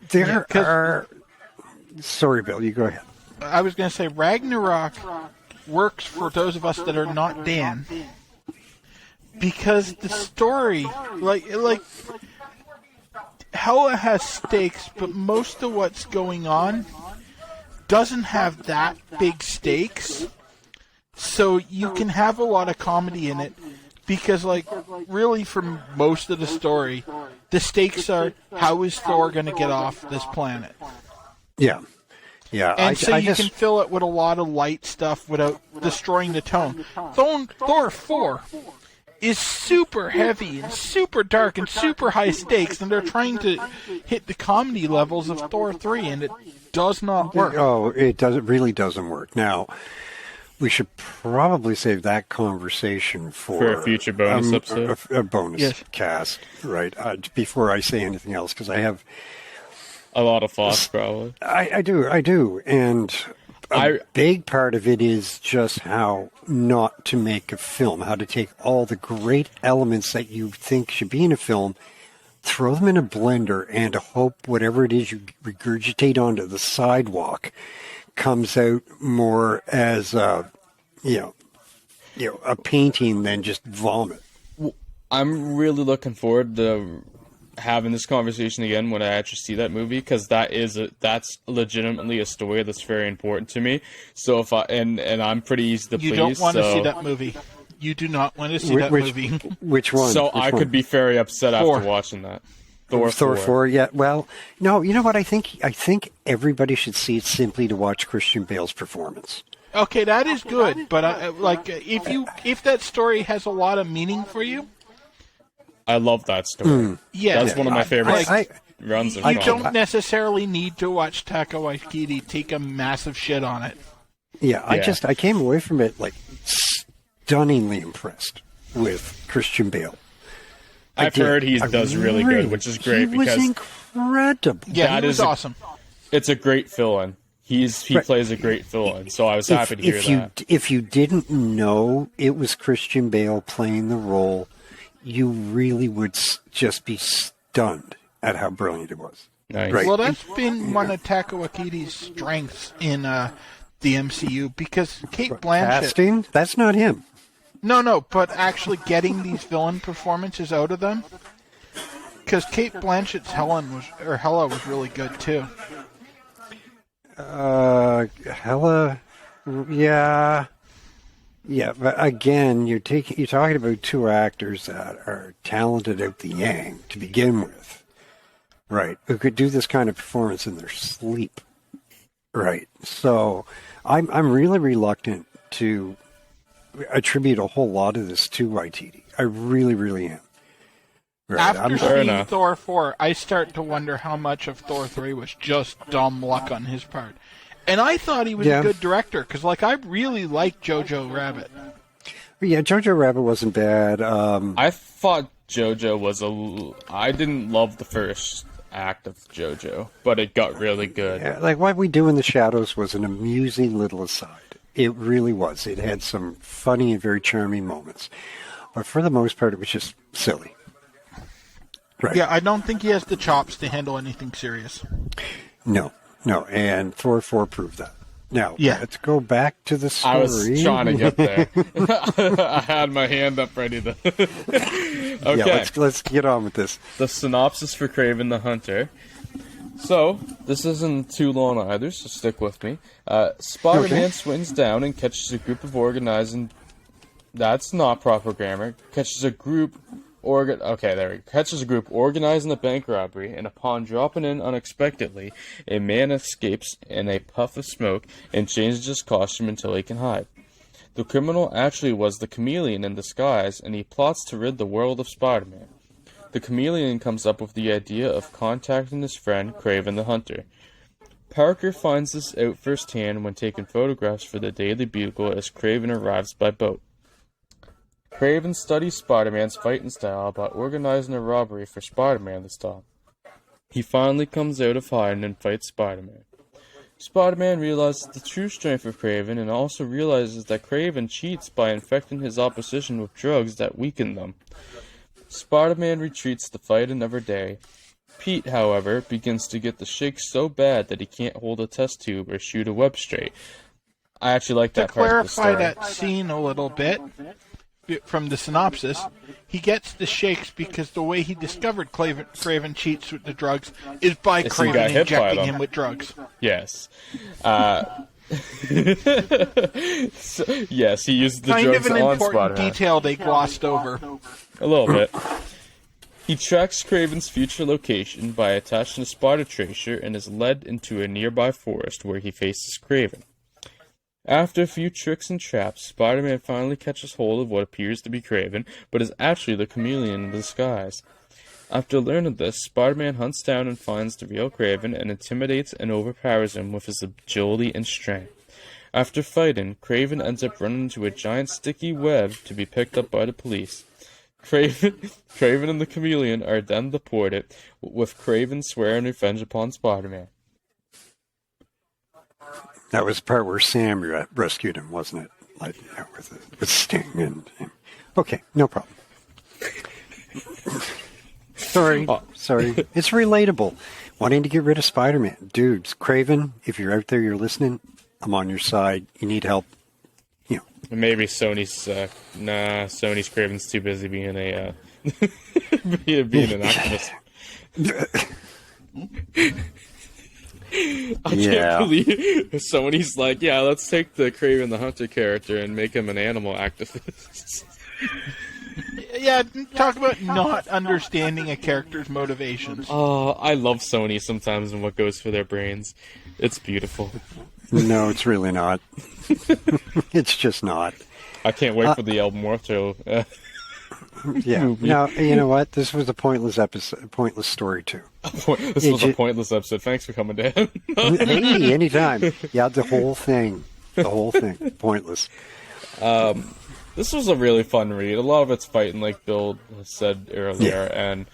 Sorry, Bill, you go ahead. I was going to say Ragnarok works for those of us that are not Dan, because the story, like Hela has stakes, but most of what's going on doesn't have that big stakes, so you can have a lot of comedy in it, because, like, really for most of the story, the stakes are, how is Thor going to get off this planet? Yeah. Yeah. And you can fill it with a lot of light stuff without destroying the tone. Thor 4 is super heavy and super dark and super high stakes, and they're trying to hit the comedy levels of Thor 3, and it does not work. Oh, it really doesn't work. Now, we should probably save that conversation for a future bonus episode. A bonus cast, right? Before I say anything else, because I have a lot of thoughts, probably. I do, and a big part of it is just how not to make a film, how to take all the great elements that you think should be in a film, throw them in a blender, and hope whatever it is you regurgitate onto the sidewalk comes out more as a painting than just vomit. I'm really looking forward to having this conversation again when I actually see that movie, because that's legitimately a story that's very important to me. So if and I'm pretty easy to please. You don't want to see that movie. You do not want to see that movie. Which one? So I could be very upset after watching that. Thor 4, yeah. Well, no, you know what? I think everybody should see it simply to watch Christian Bale's performance. Okay, that is good, but if that story has a lot of meaning for you, I love that story. Yeah, that's one of my favorite runs. You don't necessarily need to watch Taika Waititi take a massive shit on it. Yeah, I came away from it like stunningly impressed with Christian Bale. I've heard he does really good, which is great. He was incredible. Yeah, he was awesome. It's a great fill-in. He plays a great villain, so I was happy to hear that. If you didn't know it was Christian Bale playing the role, you really would just be stunned at how brilliant it was. Nice. Right. Well, that's been one of Taika Waititi's strengths in the MCU, because Kate Blanchett... Casting? That's not him. No, but actually getting these villain performances out of them, because Kate Blanchett's Hela was really good, too. Hela, yeah, but again, you're talking about two actors that are talented out the yang to begin with, right? Who could do this kind of performance in their sleep, right? So, I'm really reluctant to attribute a whole lot of this to Waititi. I really, really am. Right. After seeing Thor 4, I start to wonder how much of Thor 3 was just dumb luck on his part. And I thought he was a good director, because I really liked Jojo Rabbit. Yeah, Jojo Rabbit wasn't bad. I thought Jojo was I didn't love the first act of Jojo, but it got really good. Yeah, like What We Do in the Shadows was an amusing little aside. It really was. It had some funny and very charming moments. But for the most part, it was just silly. Right. Yeah, I don't think he has the chops to handle anything serious. No, and Thor 4 proved that. Now, let's go back to the story. I was trying to get there. I had my hand up ready to... Okay. Yeah, let's get on with this. The synopsis for Kraven the Hunter. So, this isn't too long either, so stick with me. Spider-Man swings down and catches a group of organizing... That's not proper grammar. Catches a group organizing a bank robbery, and upon dropping in unexpectedly, a man escapes in a puff of smoke and changes his costume until he can hide. The criminal actually was the Chameleon in disguise, and he plots to rid the world of Spider-Man. The Chameleon comes up with the idea of contacting his friend, Kraven the Hunter. Parker finds this out firsthand when taking photographs for the Daily Bugle as Kraven arrives by boat. Kraven studies Spider-Man's fighting style by organizing a robbery for Spider-Man this time. He finally comes out of hiding and fights Spider-Man. Spider-Man realizes the true strength of Kraven and also realizes that Kraven cheats by infecting his opposition with drugs that weaken them. Spider-Man retreats to fight another day. Pete, however, begins to get the shakes so bad that he can't hold a test tube or shoot a web straight. I actually like that part of the story. To clarify that scene a little bit, from the synopsis, he gets the shakes because the way he discovered Kraven cheats with the drugs is by Yes, he got Kraven hit by injecting them. him with drugs. Yes. Yes, he used the Kind drugs of an on important Spider-Man. detail they glossed over. A little bit. He tracks Kraven's future location by attaching a spotter tracer and is led into a nearby forest where he faces Kraven. After a few tricks and traps, Spider-Man finally catches hold of what appears to be Kraven, but is actually the chameleon in disguise. After learning this, Spider-Man hunts down and finds the real Kraven and intimidates and overpowers him with his agility and strength. After fighting, Kraven ends up running into a giant sticky web to be picked up by the police. Kraven and the chameleon are then deported, with Kraven swearing revenge upon Spider-Man. That was the part where Sam rescued him, wasn't it? Like, with Sting and... Okay, no problem. Sorry. It's relatable. Wanting to get rid of Spider-Man. Dudes, Kraven, if you're out there, you're listening, I'm on your side. You need help. Maybe Sony's Kraven's too busy being a being an activist. I can't believe Sony's like, yeah, let's take the Kraven the Hunter character and make him an animal activist. Yeah, talk about not understanding a character's motivations. Oh, I love Sony sometimes and what goes through their brains. It's beautiful. No, it's really not. It's just not. I can't wait for the El Muerto. Yeah. No, you know what? This was a pointless story too. This was a pointless episode. Thanks for coming, Dan. Hey, anytime. Yeah, the whole thing. Pointless. This was a really fun read. A lot of it's fighting, like Bill said earlier, and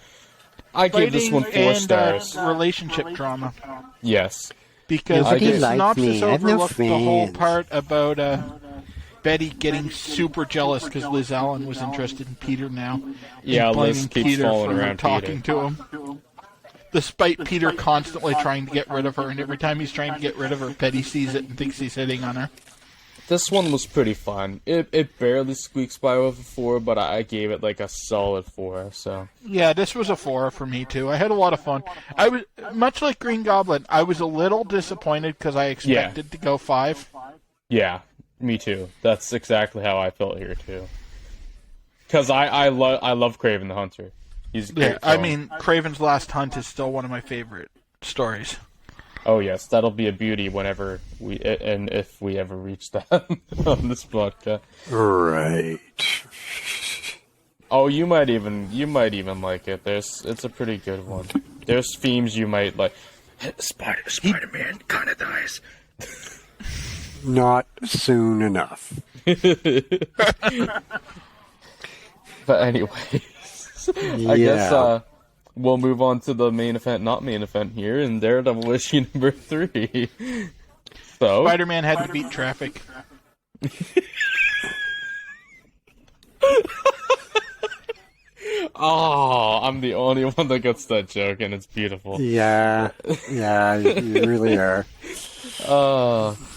I gave this one 4 stars. Relationship drama. Yes. Because Nobody the likes synopsis me. I have no overlooked the whole fans. part about Betty getting super jealous because Liz Allen was interested in Peter now. Yeah, and Liz blaming keeps Peter falling for around talking Peter. to him. Despite Peter constantly trying to get rid of her, and every time he's trying to get rid of her, Betty sees it and thinks he's hitting on her. This one was pretty fun. It barely squeaks by with a 4, but I gave it like a solid 4. So Yeah, this was a 4 for me too. I had a lot of fun. I was much like Green Goblin. I was a little disappointed because I expected to go 5. yeah, me too. That's exactly how I felt here too. Because I love Kraven the Hunter. He's a great Yeah, I villain. mean, Kraven's Last Hunt is still one of my favorite stories. Oh yes, that'll be a beauty whenever if we ever reach that on this podcast. Right. Oh, you might even like it. It's a pretty good one. There's themes you might like. Spider-Man kind of dies. Not soon enough. But anyways, I guess we'll move on to the main event, not main event here, in Daredevil issue number 3. So Spider-Man had to beat traffic. oh, I'm the only one that gets that joke, and it's beautiful. Yeah, you really are.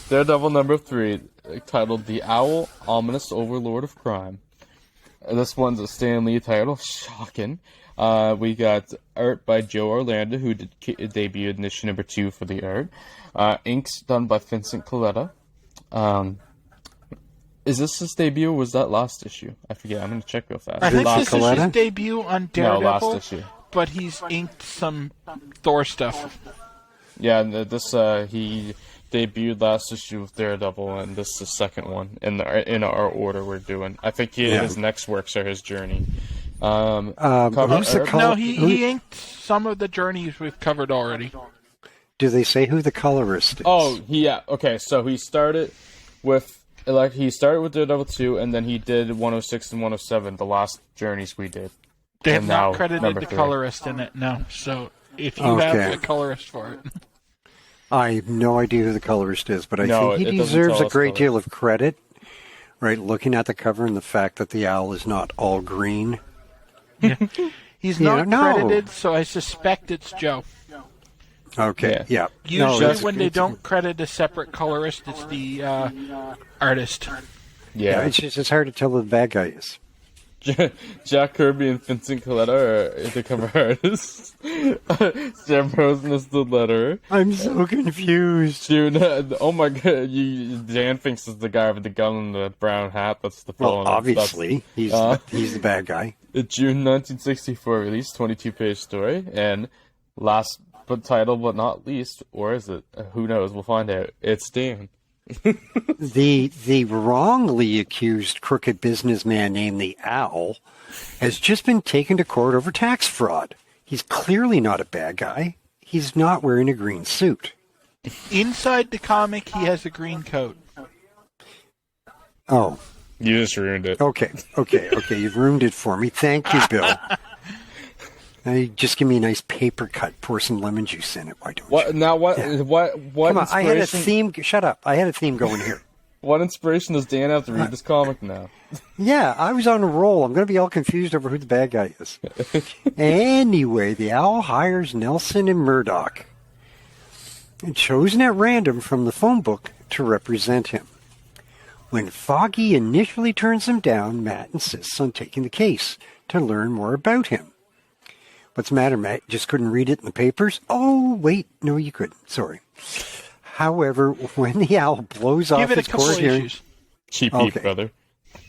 Daredevil number 3, titled The Owl, Ominous Overlord of Crime. This one's a Stan Lee title, shocking. We got art by Joe Orlando, who debuted in issue number 2 for the art. Inks done by Vincent Coletta. Is this his debut, or was that last issue? I forget, I'm going to check real fast. I think this is his Coletta? debut on No, Daredevil, last issue. but he's inked some Thor stuff. Yeah, and he debuted last issue with Daredevil, and this is the second one in our order we're doing. I think his next works are his journey. Cover who's the art- color- No, he inked some of the journeys we've covered already. Do they say who the colorist is? Oh, yeah. Okay, so he started with Daredevil 2, and then he did 106 and 107, the last journeys we did. They have And not now, credited number the 3. colorist in it, no. So if you Okay. have the colorist for it. I have no idea who the colorist is, but I No, think it he doesn't deserves tell a us great color. deal of credit. Right, looking at the cover and the fact that the owl is not all green. He's Yeah, not no. credited, so I suspect it's Joe. Okay, yeah. Usually it's- when they it's- don't credit a separate colorist, it's the artist. Yeah, Yeah. it's hard to tell who the bad guy is. Jack Kirby and Vincent Coletta are the cover artists. Sam Rosen is the letterer. I'm so confused. June, oh my god, Dan thinks is the guy with the gun and the brown hat. That's the Well, obviously, he's the bad guy. The June 1964 release, 22-page story, and last but title but not least, or is it? Who knows? We'll find out. It's Dan. The wrongly accused crooked businessman named the Owl has just been taken to court over tax fraud. He's clearly not a bad guy. He's not wearing a green suit. Inside the comic, he has a green coat. Oh. You just ruined it. Okay. You've ruined it for me. Thank you, Bill. Just give me a nice paper cut. Pour some lemon juice in it. Why don't you? Now, what? Yeah. What Come on, I had a inspiration? theme. Shut up. I had a theme going here. What inspiration does Dan have to read this comic now? Yeah, I was on a roll. I'm going to be all confused over who the bad guy is. Anyway, the Owl hires Nelson and Murdoch, chosen at random from the phone book to represent him. When Foggy initially turns him down, Matt insists on taking the case to learn more about him. What's the matter, Matt? You just couldn't read it in the papers? Oh, wait. No, you couldn't. Sorry. However, when the Owl blows off his court hearing... Cheap beat, brother.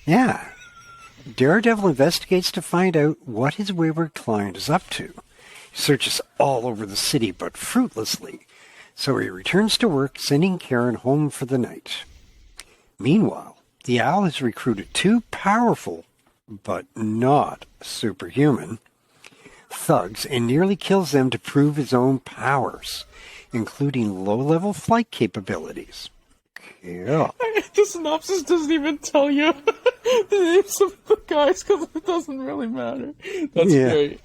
Yeah. Daredevil investigates to find out what his wayward client is up to. He searches all over the city, but fruitlessly. So he returns to work, sending Karen home for the night. Meanwhile, the Owl has recruited two powerful, but not superhuman, thugs and nearly kills them to prove his own powers, including low-level flight capabilities. Yeah. The synopsis doesn't even tell you the names of the guys because it doesn't really matter. That's great.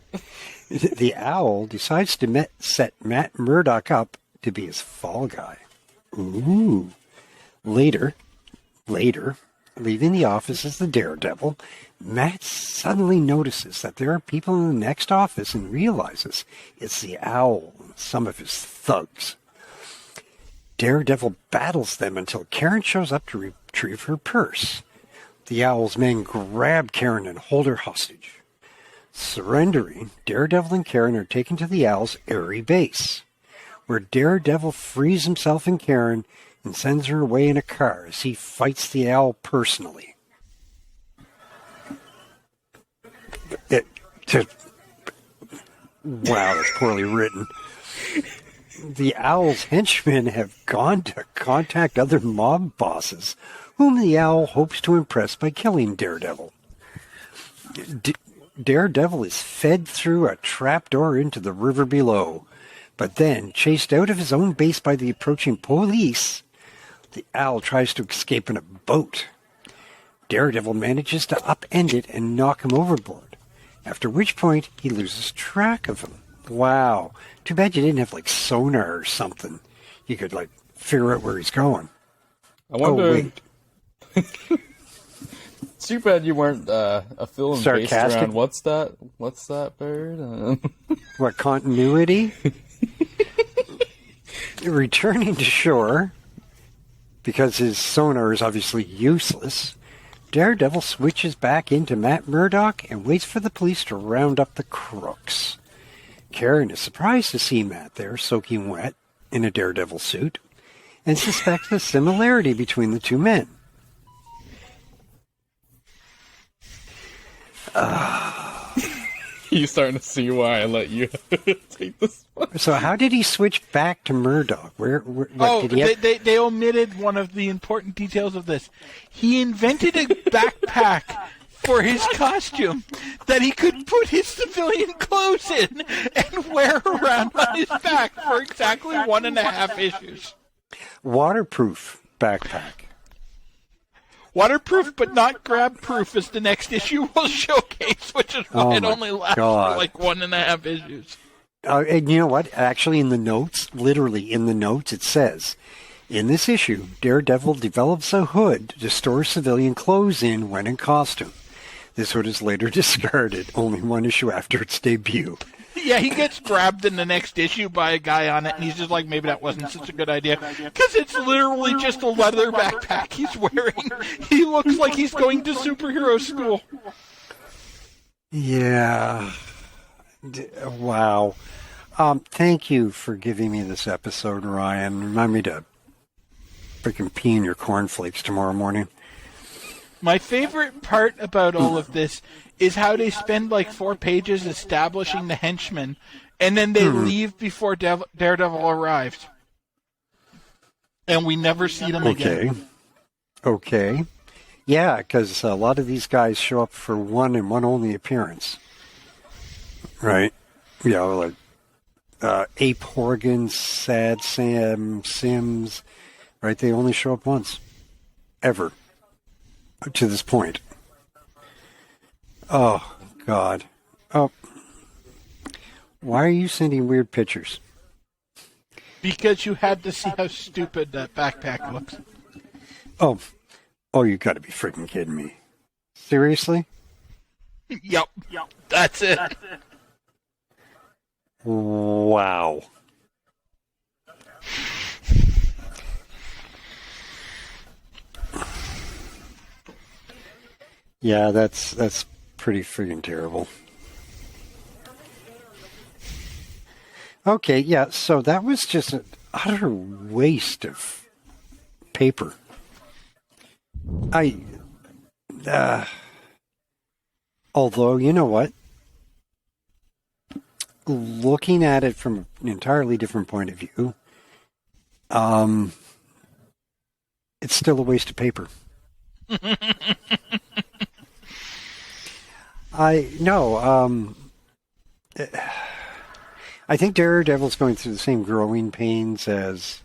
The Owl decides to set Matt Murdock up to be his fall guy. Ooh. Later, leaving the office as the Daredevil, Matt suddenly notices that there are people in the next office and realizes it's the Owl and some of his thugs. Daredevil battles them until Karen shows up to retrieve her purse. The Owl's men grab Karen and hold her hostage. Surrendering, Daredevil and Karen are taken to the Owl's airy base, where Daredevil frees himself and Karen and sends her away in a car as he fights the Owl personally. Wow, that's poorly written. The Owl's henchmen have gone to contact other mob bosses, whom the Owl hopes to impress by killing Daredevil. Daredevil is fed through a trapdoor into the river below, but then, chased out of his own base by the approaching police, the Owl tries to escape in a boat. Daredevil manages to upend it and knock him overboard, after which point he loses track of him. Wow. Too bad you didn't have, sonar or something. You could, figure out where he's going. I wonder... Oh, wait. Too bad you weren't a film based around what's that bird? What, continuity? Returning to shore, because his sonar is obviously useless, Daredevil switches back into Matt Murdock and waits for the police to round up the crooks. Karen is surprised to see Matt there, soaking wet, in a Daredevil suit, and suspects a similarity between the two men. You're starting to see why I let you take this one. So how did he switch back to Murdoch? They omitted one of the important details of this. He invented a backpack for his costume that he could put his civilian clothes in and wear around on his back for exactly 1.5 issues. Waterproof backpack. Waterproof but not grab-proof is the next issue will showcase, which is why it only lasts for 1.5 issues. And you know what? Actually, literally in the notes, it says, in this issue, Daredevil develops a hood to store civilian clothes in when in costume. This hood is later discarded, only one issue after its debut. Yeah, he gets grabbed in the next issue by a guy on it, and he's just like, maybe that wasn't such a good idea. Because it's literally just a leather backpack he's wearing. He looks like he's going to superhero school. Yeah. Wow. Thank you for giving me this episode, Ryan. Remind me to freaking pee in your cornflakes tomorrow morning. My favorite part about all of this is how they spend like 4 pages establishing the henchmen, and then they leave before Daredevil arrives. And we never see them again. Okay. Yeah, because a lot of these guys show up for one and one only appearance. Right? You know, like Ape Horgan, Sad Sam, Sims. Right? They only show up once. Ever. To this point. Oh, God. Oh. Why are you sending weird pictures? Because you had to see how stupid that backpack looks. Oh, you gotta be freaking kidding me. Seriously? Yep. That's it. Wow. Yeah, that's pretty freaking terrible. Okay, yeah, so that was just an utter waste of paper. Although, you know what? Looking at it from an entirely different point of view, it's still a waste of paper. I think Daredevil's going through the same growing pains as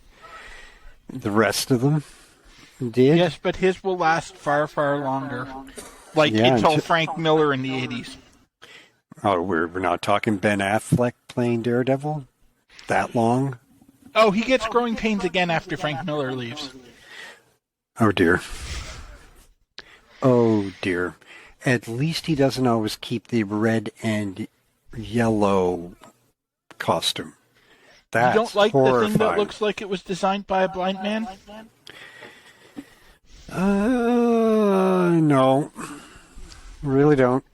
the rest of them did. Yes, but his will last far, far longer. Like, until Frank Miller in the 80s. Oh, we're not talking Ben Affleck playing Daredevil? That long? Oh, he gets growing pains again after Frank Miller leaves. Oh, dear. Oh, dear. At least he doesn't always keep the red and yellow costume. That's you don't like horrifying. the thing that looks like it was designed by a blind man? No. Really don't.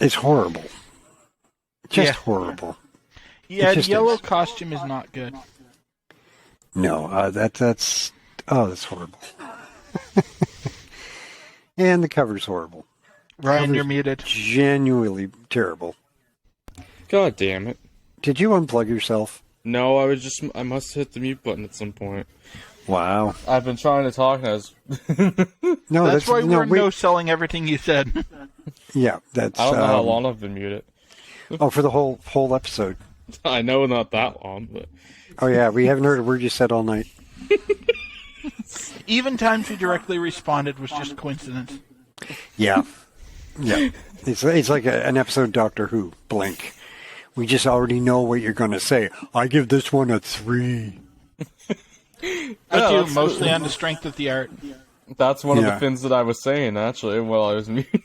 It's horrible. Just horrible. Yeah, the yellow costume is not good. No, that's horrible. And the cover's horrible. Ryan, you're muted. Genuinely terrible. God damn it. Did you unplug yourself? No, I must have hit the mute button at some point. Wow. I've been trying to talk and I was... No, that's why we're no-selling everything you said. Yeah, that's... I don't know how long I've been muted. Oh, for the whole episode. I know not that long, but... Oh, yeah, we haven't heard a word you said all night. Even times we directly responded was just coincidence. Yeah. Yeah. It's like an episode of Doctor Who. Blink. We just already know what you're going to say. I give this one a 3. I do, mostly on the strength of the art. That's one of the things that I was saying, actually, while I was muted.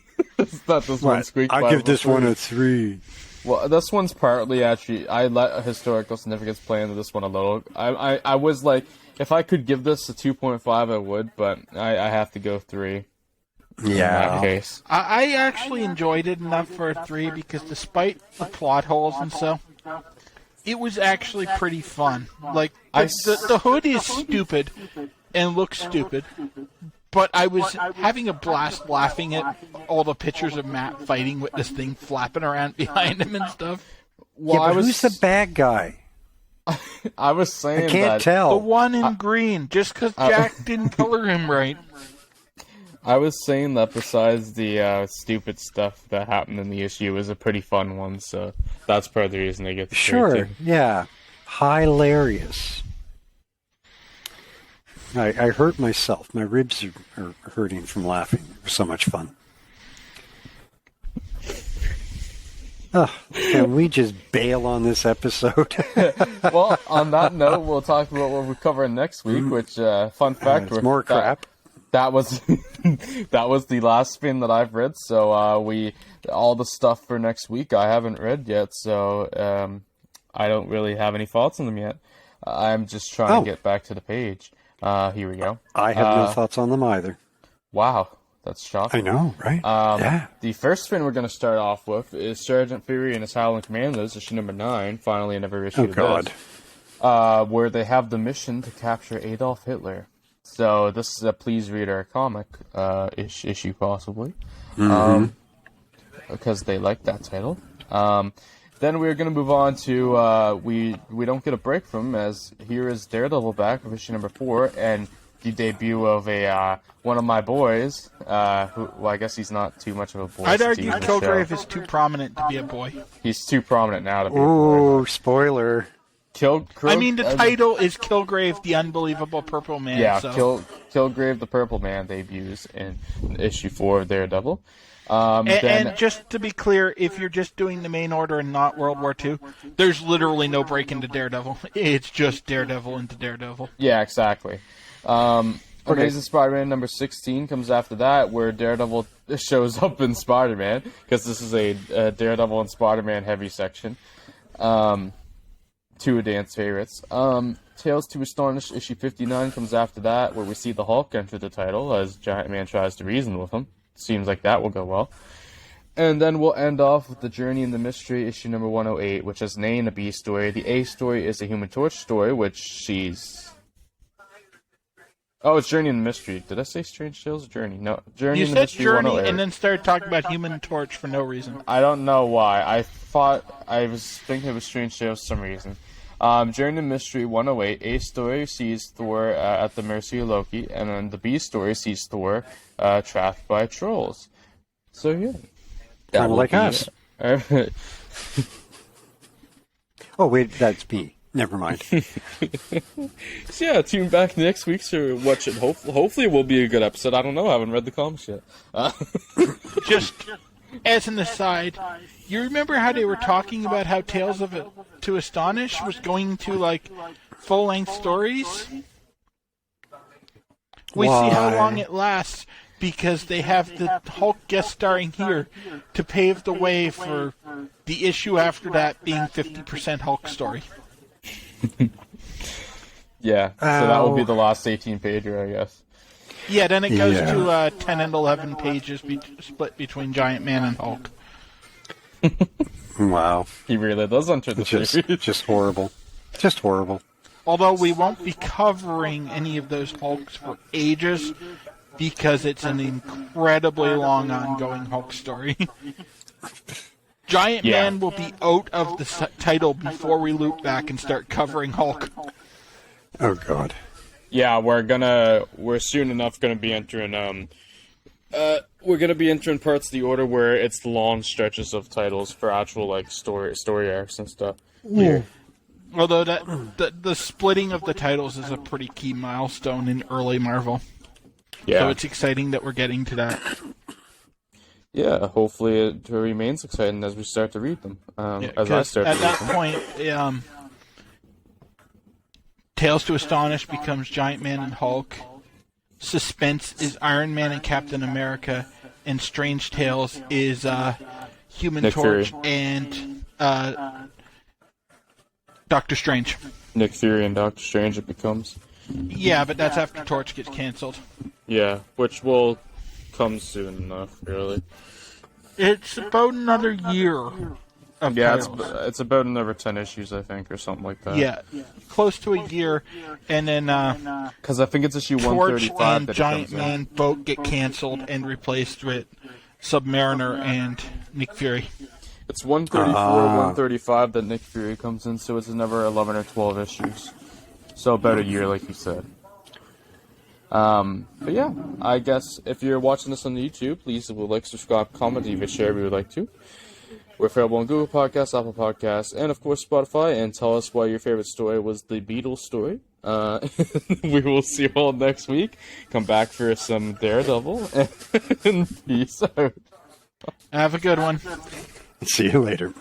That this one squeaked by. I give this one a 3. Well, this one's partly, actually, I let historical significance play into this one a little. I was like, if I could give this a 2.5, I would, but I have to go 3. Yeah. In that case. I actually enjoyed it enough for a 3 because despite the plot holes and so, it was actually pretty fun. Like, the hood is stupid and looks stupid, but I was having a blast laughing at all the pictures of Matt fighting with this thing flapping around behind him and stuff. Well, yeah, but who's the bad guy? I was saying I can't tell. The one in green, just because Jack didn't color him right. I was saying that besides the stupid stuff that happened in the issue, it was a pretty fun one, so that's part of the reason I get the Sure, yeah. Hilarious. I hurt myself. My ribs are hurting from laughing. It was so much fun. Can we just bail on this episode? Well, on that note, we'll talk about what we're covering next week, which, fun fact... It's more crap. That was that was the last spin that I've read, so all the stuff for next week I haven't read yet, so I don't really have any thoughts on them yet. I'm just trying to get back to the page. Here we go. I have no thoughts on them either. Wow, That's shocking. I know, right? Yeah. The first spin we're going to start off with is Sergeant Fury and his Howling Commandos, issue number 9, finally in every issue Oh, of God. this, where they have the mission to capture Adolf Hitler. So this is a please read our comic issue, possibly, because they like that title. Then we're going to move on to, we don't get a break from, as here is Daredevil back with issue number 4, and the debut of one of my boys, who, well, I guess he's not too much of a boy. I'd argue Kilgrave is too prominent to be a boy. He's too prominent now to be a boy. Oh, spoiler. I mean, the title is Kilgrave, the Unbelievable Purple Man. Yeah, so. Kilgrave the Purple Man debuts in issue 4 of Daredevil. And just to be clear, if you're just doing the main order and not World War II, there's literally no break into Daredevil. It's just Daredevil into Daredevil. Yeah, exactly. Amazing Spider-Man number 16 comes after that, where Daredevil shows up in Spider-Man, because this is a Daredevil and Spider-Man heavy section. Two of Dan's favorites. Tales to Astonish issue 59 comes after that, where we see the Hulk enter the title as Giant Man tries to reason with him. Seems like that will go well. And then we'll end off with the Journey in the Mystery issue number 108, which is an A and a B story. The A story is a Human Torch story, which she's... Oh, it's Journey in the Mystery. Did I say Strange Tales or Journey? No, Journey in the Mystery 108. You said Journey and then started talking about Human Torch for no reason. I don't know why. I was thinking it was Strange Tales for some reason. Journey in the Mystery 108, A story sees Thor at the mercy of Loki, and then the B story sees Thor trapped by trolls. So yeah. Kind of like us. Oh, wait, that's B. Never mind. So yeah, tune back next week to watch it. Hopefully it will be a good episode. I don't know. I haven't read the comics yet. Just as an aside, you remember how they were talking about how Tales of It to Astonish was going to, like, full-length stories? We see how long it lasts, because they have the Hulk guest starring here to pave the way for the issue after that being 50% Hulk story. Yeah, so that will be the last 18-pager, I guess. Yeah, then it goes to 10 and 11 pages split between Giant Man and Hulk. Wow. He really does enter the series. Just horrible. Just horrible. Although we won't be covering any of those Hulks for ages, because it's an incredibly long ongoing Hulk story. Giant Man will be out of the title before we loop back and start covering Hulk. Oh, God. Yeah, we're soon enough gonna be entering, we're gonna be entering parts of the order where it's long stretches of titles for actual, like, story arcs and stuff. Yeah. Although the splitting of the titles is a pretty key milestone in early Marvel. Yeah. So it's exciting that we're getting to that. Yeah, hopefully it remains exciting as we start to read them. As I start to read them. At that point, Tales to Astonish becomes Giant Man and Hulk. Suspense is Iron Man and Captain America. And Strange Tales is Human Nick Torch Fury. and Doctor Strange. Nick Fury and Doctor Strange it becomes. Yeah, but that's after Torch gets cancelled. Yeah, which will come soon enough, really. It's about another year of titles. It's about another 10 issues, I think, or something like that. Yeah, close to a year, and then because I think it's issue Torch 135 and that Giant it comes Man both get cancelled and replaced with Submariner and Nick Fury. It's 134, 135 that Nick Fury comes in, so it's another 11 or 12 issues. So about a year, like you said. But yeah, I guess if you're watching this on YouTube, please like, subscribe, comment, even share if you would like to. We're available on Google Podcasts, Apple Podcasts, and of course Spotify. And tell us why your favorite story was the Beetle story. We will see you all next week. Come back for some Daredevil, and peace out. Have a good one. See you later.